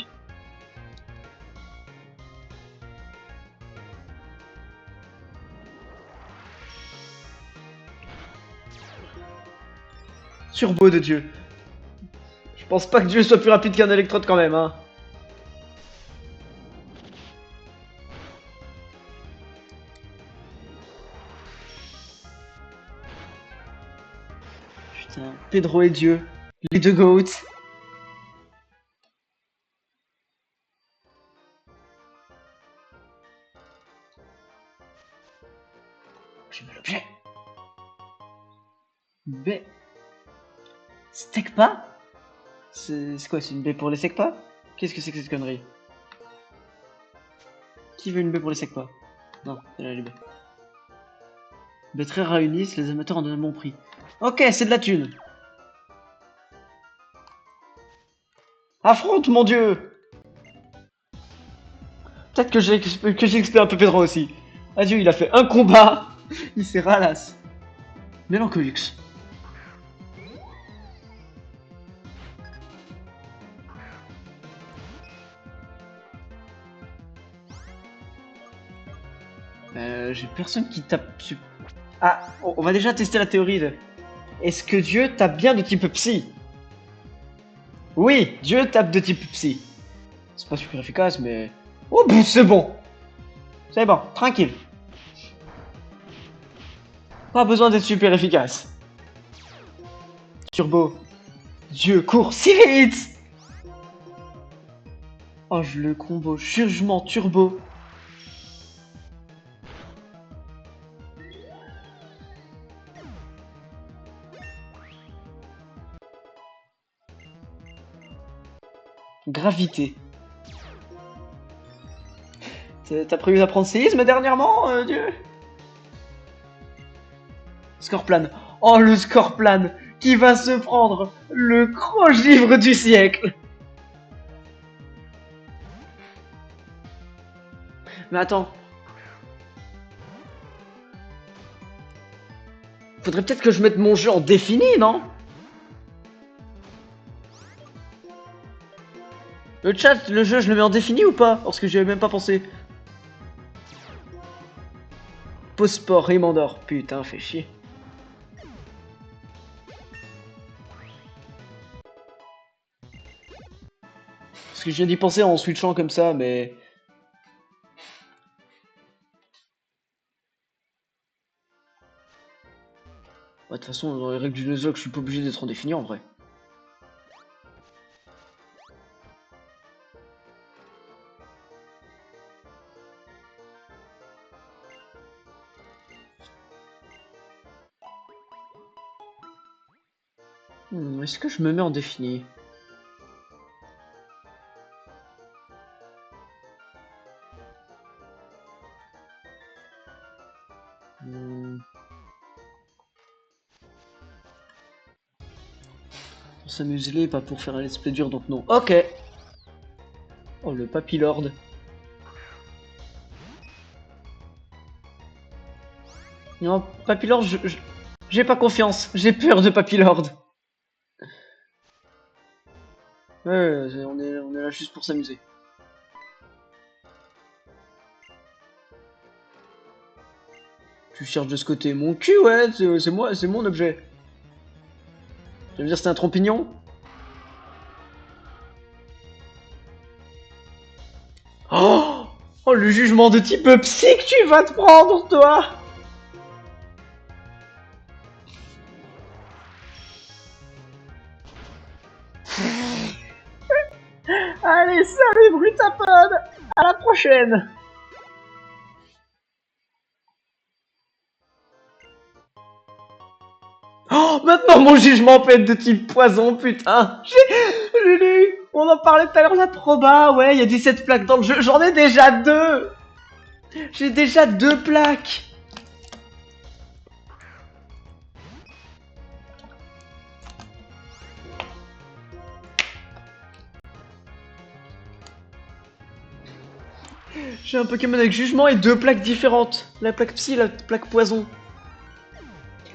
S1: Turbo de Dieu. Je pense pas que Dieu soit plus rapide qu'un Électrode quand même, hein. Putain, Pedro et Dieu. Les deux goats. J'ai mis l'objet. B. Steak pas? C'est quoi, c'est une baie pour les secpas? Qu'est-ce que c'est que cette connerie? Qui veut une baie pour les secpas? Non, elle a les baies. Baies très réunis, les amateurs en donnent un bon prix. Ok, c'est de la thune. Affronte, mon dieu! Peut-être que j'ai XP un peu Pedro aussi. Adieu, il a fait un combat, il s'est ralasse. Mélancolix. J'ai personne qui tape dessus. Ah, on va déjà tester la théorie de... Est-ce que Dieu tape bien de type psy? Oui, Dieu tape de type psy. C'est pas super efficace, mais... Oh, c'est bon. C'est bon, tranquille. Pas besoin d'être super efficace. Turbo. Dieu, cours si vite! Oh, je le combo. Jugement turbo. Gravité. T'as prévu d'apprendre séisme dernièrement, Dieu? Scorpion. Oh, le Scorpion qui va se prendre le gros livre du siècle. Mais attends. Faudrait peut-être que je mette mon jeu en défini, non? Le chat, le jeu, je le mets en défini ou pas? Parce que j'y avais même pas pensé. Pause sport, il m'endort. Putain, fait chier. Parce que je viens d'y penser en switchant comme ça, mais... Ouais, de toute façon, dans les règles du Nuzlocke, je suis pas obligé d'être en défini en vrai. Est-ce que je me mets en défini? Pour s'amuser, pas pour faire un let's play dur, donc non. Ok. Oh, le Papillord. Non, Papillord, j'ai pas confiance. J'ai peur de Papillord. Ouais, on est là juste pour s'amuser. Tu cherches de ce côté mon cul, ouais, c'est moi, c'est mon objet. Tu veux dire c'est un trompignon? Oh, oh, le jugement de type psy que tu vas te prendre, toi. Allez, salut Brutapod. À la prochaine. Oh, maintenant mon jugement peut être de type poison, putain. J'ai lu. On en parlait tout à l'heure, la proba. Ouais, il y a 17 plaques dans le jeu. J'en ai déjà 2. J'ai déjà 2 plaques. J'ai un Pokémon avec jugement et 2 plaques différentes. La plaque psy et la plaque poison.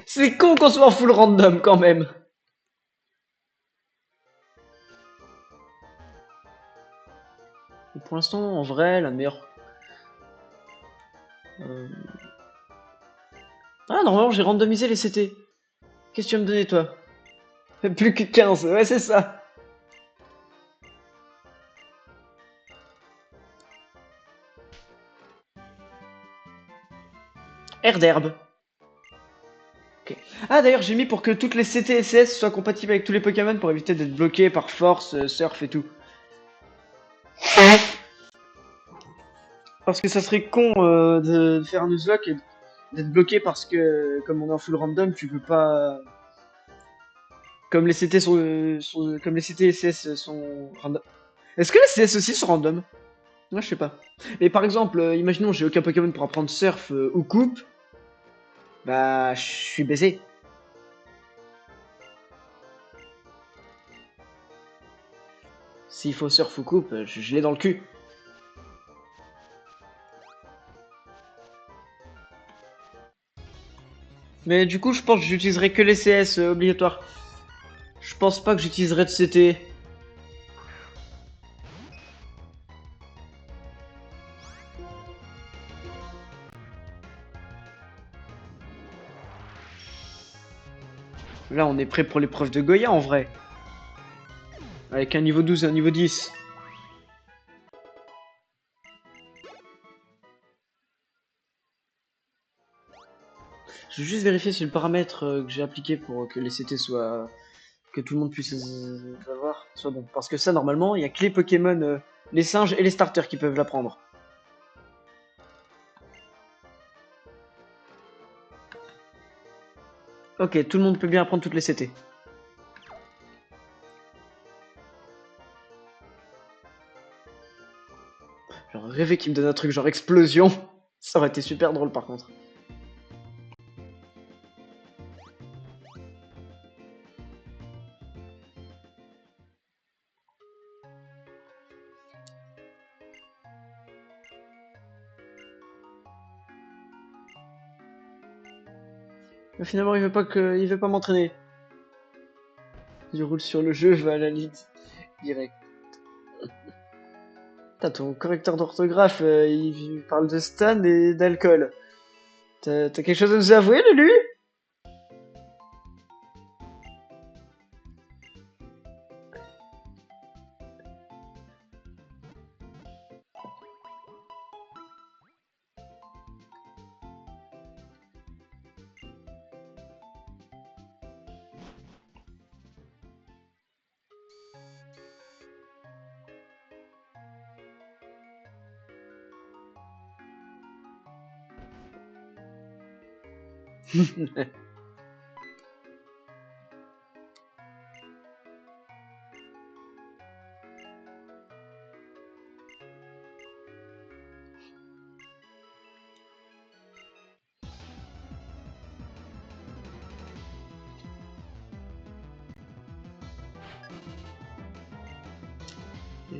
S1: C'est con qu'on soit en full random quand même. Et pour l'instant, en vrai, la meilleure... Ah, normalement, j'ai randomisé les CT. Qu'est-ce que tu vas me donner, toi? Plus que 15, ouais, c'est ça. Air d'herbe. Ok. Ah, d'ailleurs, j'ai mis pour que toutes les CT et CS soient compatibles avec tous les Pokémon pour éviter d'être bloqués par force, surf et tout. Parce que ça serait con de faire un Nuzlocke et d'être bloqué parce que, comme on est en full random, tu peux pas... Comme les CT comme les CT et CS sont random. Est-ce que les CS aussi sont random? Moi, je sais pas. Mais par exemple, imaginons j'ai aucun Pokémon pour apprendre Surf ou Coupe, bah je suis baisé. S'il faut Surf ou Coupe, je l'ai dans le cul. Mais du coup, je pense que j'utiliserai que les CS obligatoires. Je pense pas que j'utiliserai de CT. Là, on est prêt pour l'épreuve de Goya en vrai. Avec un niveau 12 et un niveau 10. Je vais juste vérifier si le paramètre que j'ai appliqué pour que les CT soient... que tout le monde puisse les avoir soit bon. Parce que ça, normalement, il y a que les Pokémon, les singes et les starters qui peuvent l'apprendre. Ok, tout le monde peut bien apprendre toutes les CT. J'aurais rêvé qu'il me donne un truc genre explosion. Ça aurait été super drôle par contre. Mais finalement, il veut pas m'entraîner. Je roule sur le jeu, je vais à la ligne direct. Putain, ton correcteur d'orthographe, il parle de Stan et d'alcool. T'as quelque chose à nous avouer, Lulu?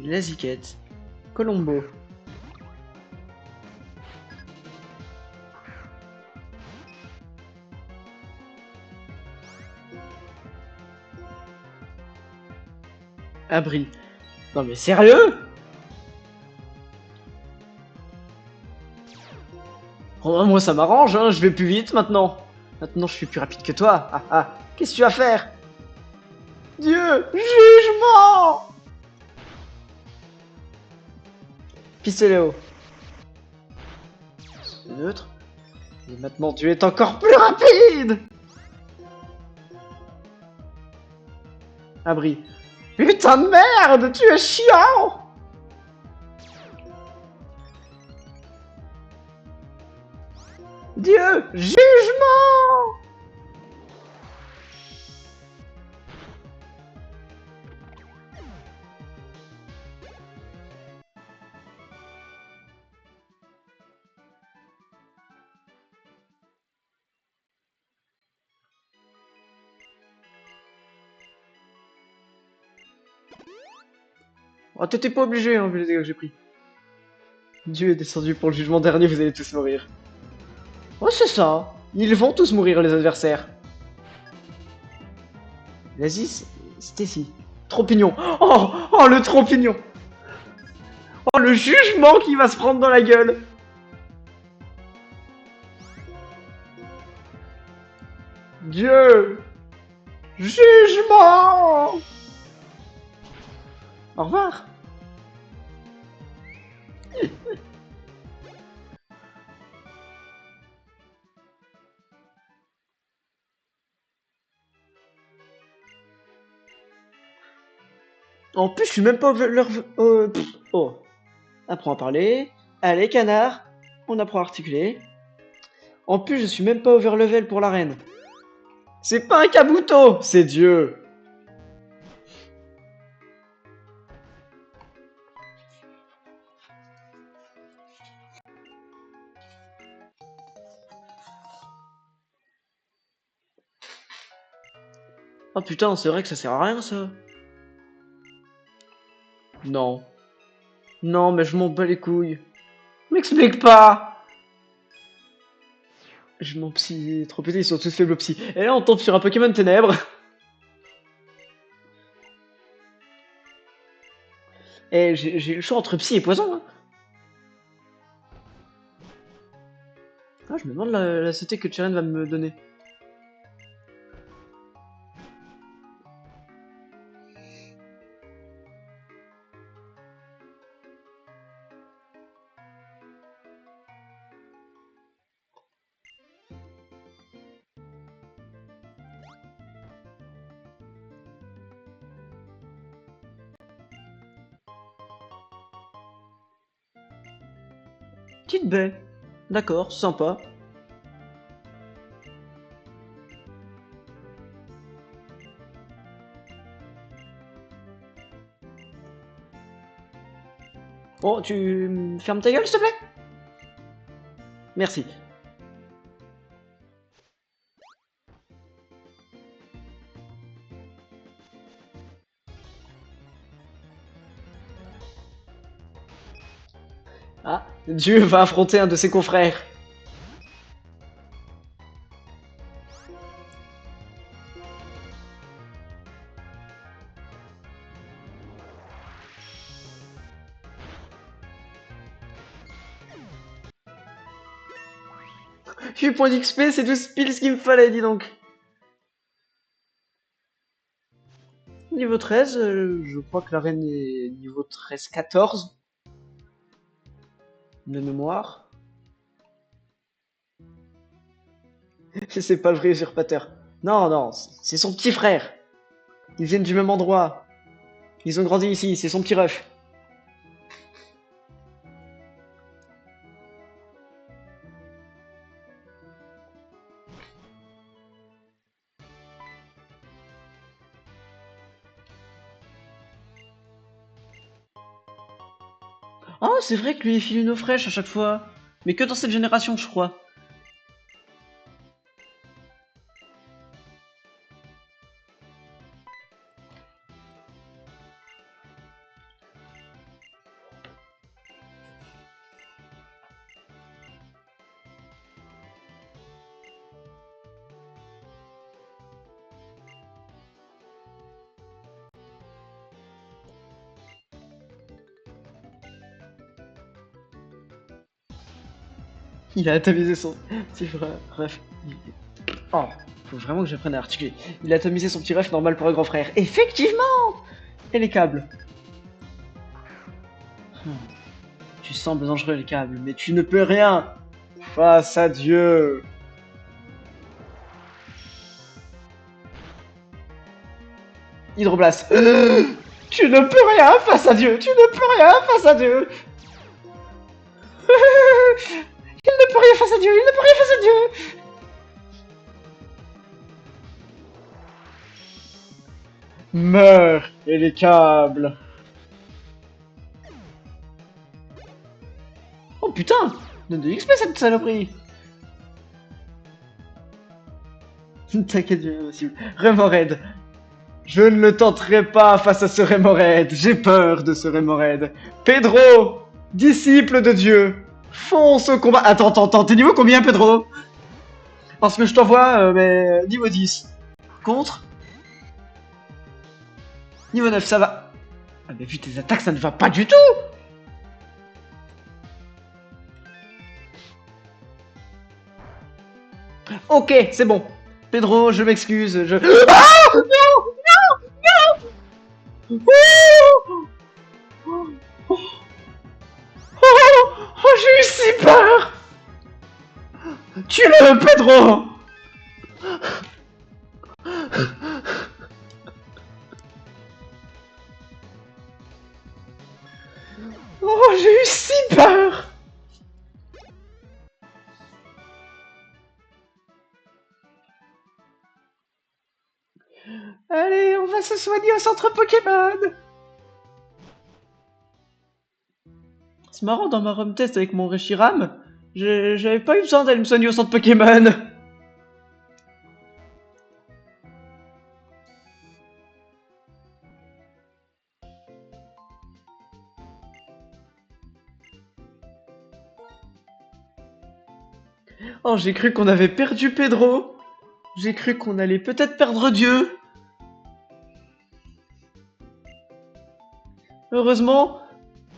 S1: La ziquette. Colombo. Abri. Non mais sérieux? Oh, moi ça m'arrange, hein, je vais plus vite maintenant. Maintenant je suis plus rapide que toi. Ah ah, qu'est-ce que tu vas faire? Dieu, jugement! Pistolet. Neutre. Et maintenant tu es encore plus rapide! Abri. Putain de merde, tu es chiant! Dieu, jugement! Oh, t'étais pas obligé, hein, vu les dégâts que j'ai pris. Dieu est descendu pour le jugement dernier, vous allez tous mourir. Oh, c'est ça. Ils vont tous mourir, les adversaires. Vas-y, Stacy. Trompignon. Oh, oh, le trompignon. Oh, le jugement qui va se prendre dans la gueule. Dieu. Jugement. Au revoir. En plus, je suis même pas leur... oh. Apprends à parler. Allez, canard. On apprend à articuler. En plus, je suis même pas overlevel pour l'arène. C'est pas un Kabuto, c'est Dieu. Oh putain, c'est vrai que ça sert à rien, ça. Non. Non, mais je m'en bats les couilles. M'explique pas. Je m'en psy trop pété, ils sont tous faibles au psy. Et là, on tombe sur un Pokémon ténèbres. Et j'ai le choix entre psy et poison. Hein. Ah, je me demande la CT que Cheren va me donner. Petite baie. D'accord, sympa. Bon, tu fermes ta gueule, s'il te plaît. Merci. Ah, Dieu va affronter un de ses confrères. 8 points d'XP, c'est 12 piles ce qu'il me fallait, dis donc. Niveau 13, je crois que l'arène est niveau 13-14. De mémoire. C'est pas le vrai usurpateur. Non, non, c'est son petit frère. Ils viennent du même endroit. Ils ont grandi ici, c'est son petit ref. Ah, c'est vrai que lui il file une eau fraîche à chaque fois. Mais que dans cette génération, je crois. Il a atomisé son petit ref. Oh, faut vraiment que j'apprenne à articuler. Il a atomisé son petit ref normal pour un grand frère. Effectivement. Et les câbles. Hmm. Tu sembles dangereux les câbles, mais tu ne peux rien face à Dieu. Hydroblast. Tu ne peux rien face à Dieu. Tu ne peux rien face à Dieu. Il ne peut rien face à Dieu. Il ne peut rien face à Dieu. Meurs et les câbles. Oh putain. Donne de l'XP cette saloperie. T'inquiète, bien possible. Remoraid. Je ne le tenterai pas face à ce Remoraid. J'ai peur de ce Remoraid. Pedro, disciple de Dieu, fonce au combat. Attends, t'es niveau combien, Pedro? Parce que je t'envoie, niveau 10. Contre niveau 9, ça va. Ah, mais vu tes attaques, ça ne va pas du tout. Ok, c'est bon. Pedro, je m'excuse, je... Ah non, non, non. Oh, j'ai eu si peur. Tue-le, Pedro. Oh, j'ai eu si peur. Allez, on va se soigner au centre Pokémon. C'est marrant, dans ma run test avec mon Reshiram, j'avais pas eu besoin d'aller me soigner au centre Pokémon. Oh, j'ai cru qu'on avait perdu Pedro. J'ai cru qu'on allait peut-être perdre Dieu. Heureusement,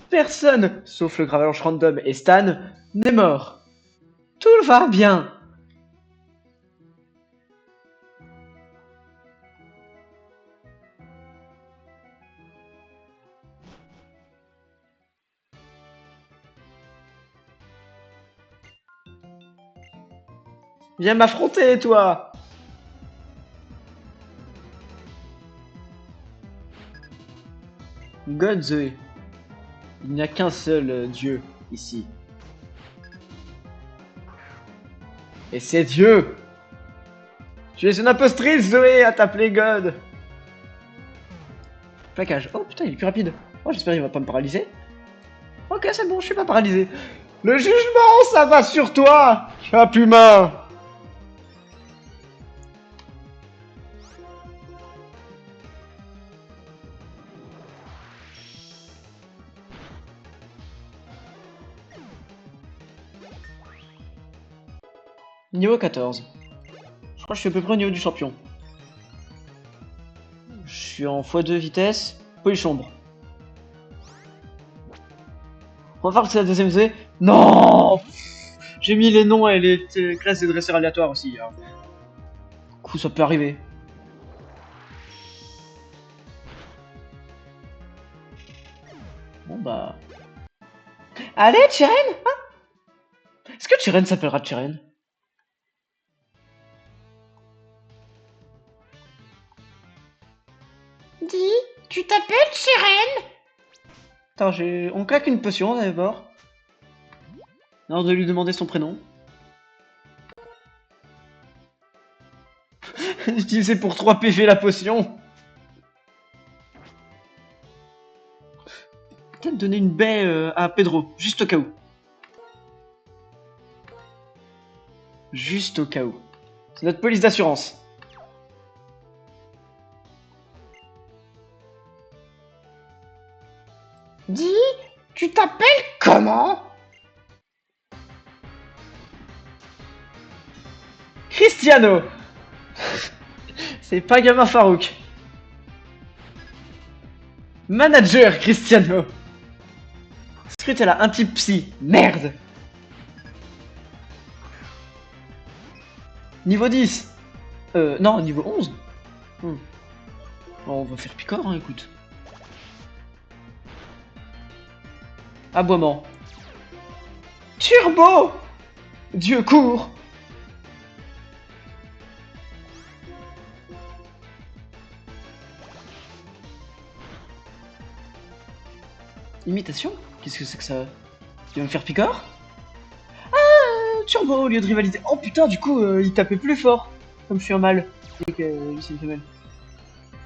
S1: personne, sauf le Gravelanche random et Stan, n'est mort. Tout va bien. Viens m'affronter, toi. God Zoé. Il n'y a qu'un seul Dieu ici. Et c'est Dieu. Tu es une impostrice, Zoé, à t'appeler God. Plaquage. Oh putain, il est plus rapide. Oh, j'espère qu'il va pas me paralyser. Ok, c'est bon, je suis pas paralysé. Le jugement, ça va sur toi, Cap humain. Niveau 14. Je crois que je suis à peu près au niveau du champion. Je suis en x2 vitesse, polychambre. On va voir que c'est la deuxième Z. Non. J'ai mis les noms et les classes des dresseurs aléatoires aussi. Hein. Du coup, ça peut arriver. Bon bah... Allez, Chiren, hein? Est-ce que Chiren s'appellera Chiren?
S2: Dis, tu t'appelles Chiren?
S1: Attends, on claque une potion d'abord. Avant de lui demander son prénom. Utilisé pour 3 PV la potion. Peut-être donner une baie à Pedro, juste au cas où. Juste au cas où. C'est notre police d'assurance.
S2: Dis, tu t'appelles comment?
S1: Cristiano. C'est pas gamin Farouk. Manager Cristiano. Scrut, elle a un type psy. Merde. Niveau 10. Non, niveau 11. Bon, on va faire picor, hein, écoute. Aboiement. Turbo. Dieu court. Imitation? Qu'est-ce que c'est que ça? Il va me faire picor? Ah, Turbo au lieu de rivaliser. Oh putain, du coup, il tapait plus fort. Comme je suis un mâle. Et que lui, c'est une femelle.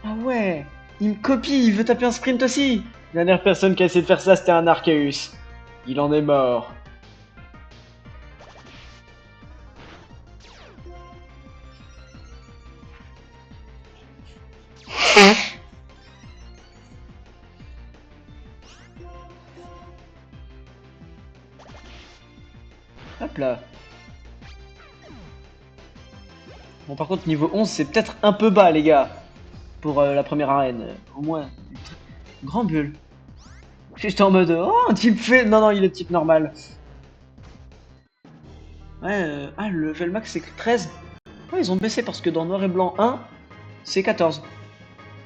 S1: Ah ouais, il me copie, il veut taper un sprint aussi. La dernière personne qui a essayé de faire ça, c'était un Arceus. Il en est mort. Hop là. Bon, par contre, niveau 11, c'est peut-être un peu bas, les gars. Pour la première arène. Au moins. Grand bulle. J'étais en mode, oh, un type fait. Non, non, il est type normal. Ouais, ah, le level max, c'est 13. Ouais, ils ont baissé parce que dans Noir et Blanc 1, c'est 14.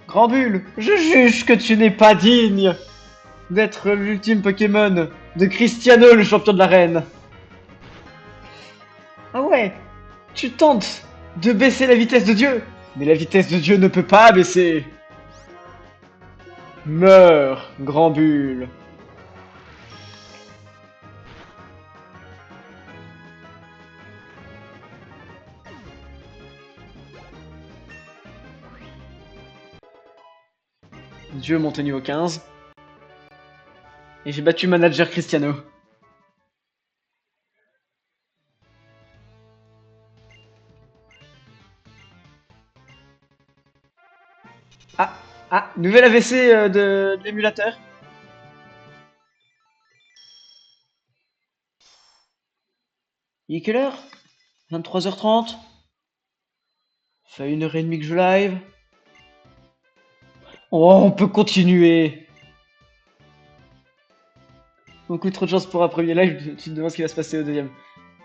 S1: Grand bulle, je juge que tu n'es pas digne d'être l'ultime Pokémon de Cristiano, le champion de l'arène. Ah ouais, tu tentes de baisser la vitesse de Dieu, mais la vitesse de Dieu ne peut pas baisser. Meurs, grand bulle. Dieu monte au niveau 15. Et j'ai battu manager Cristiano. Ah, ah, nouvel AVC de l'émulateur. Il est quelle heure? 23h30. Ça fait 1h30 que je live. Oh, on peut continuer. Beaucoup trop de chance pour un premier live, tu te demandes ce qui va se passer au deuxième.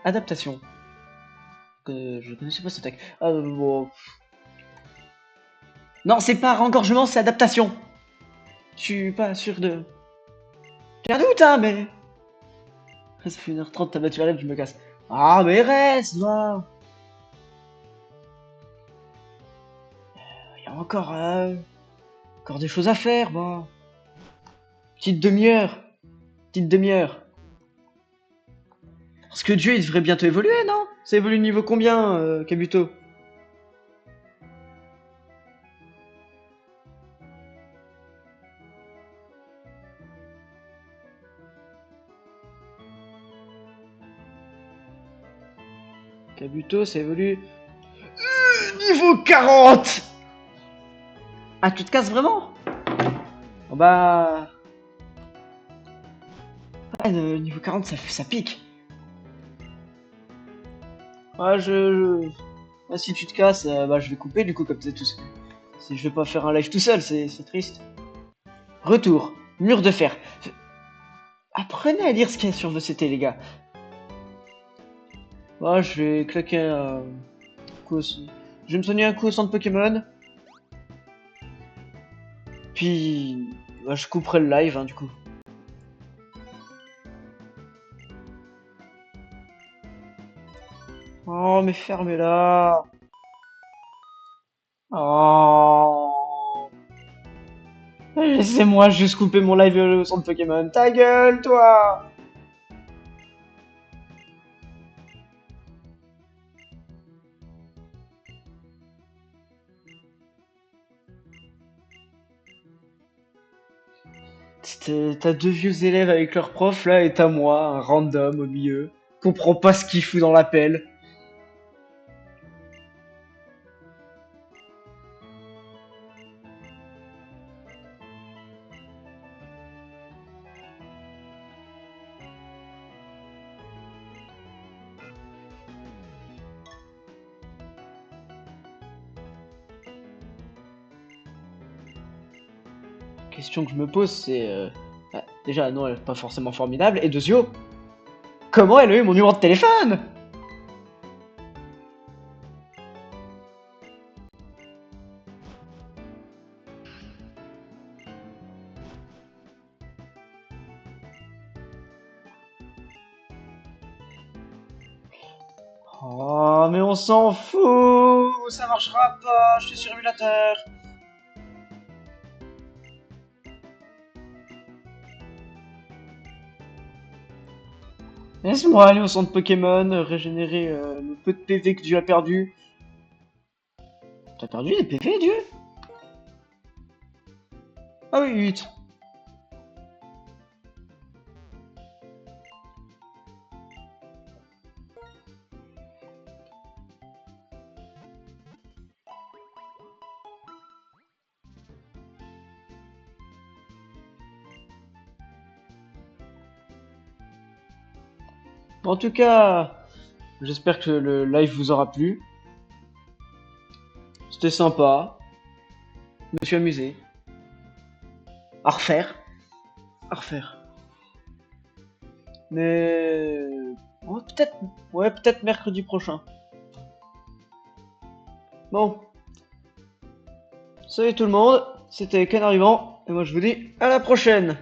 S1: Adaptation. Je connaissais pas ce tag. Ah bon. Non, c'est pas rengorgement, c'est adaptation. Je suis pas sûr de... J'ai un doute, hein, mais... Ça fait 1h30, t'as battu la rêve, je me casse. Ah, mais reste, va. Il y a encore des choses à faire, bah. Petite demi-heure. Petite demi-heure. Parce que Dieu, il devrait bientôt évoluer, non? Ça évolue niveau combien, Kabuto? Kabuto, ça évolue... niveau 40! Ah, tu te casses vraiment? Oh bah... Ouais, niveau 40, ça pique. Ouais, ouais, si tu te casses, bah je vais couper du coup, comme c'est tout. Si je vais pas faire un live tout seul, c'est triste. Retour. Mur de fer. Apprenez à lire ce qu'il y a sur vos CT, les gars. Ouais, je vais claquer un coup je vais me soigner un coup au centre Pokémon. Puis, bah, je couperai le live, hein, du coup. Oh, mais fermez-la. Oh. Laissez-moi juste couper mon live au centre Pokémon. Ta gueule, toi! T'as deux vieux élèves avec leur prof là et t'as moi, un random au milieu. Comprends pas ce qu'il fout dans l'appel. Question que je me pose c'est... bah, déjà non, elle est pas forcément formidable. Et deuxièmement, comment elle a eu mon numéro de téléphone? Oh mais on s'en fout. Ça marchera pas, je suis sur émulateur. Laisse-moi aller au centre Pokémon, régénérer le peu de PV que tu as perdu. T'as perdu des PV, Dieu? Ah oui, 8. En tout cas, j'espère que le live vous aura plu. C'était sympa. Je me suis amusé. À refaire. À refaire. Mais... ouais, peut-être... Ouais, peut-être mercredi prochain. Bon. Salut tout le monde. C'était Canarivant. Et moi je vous dis à la prochaine.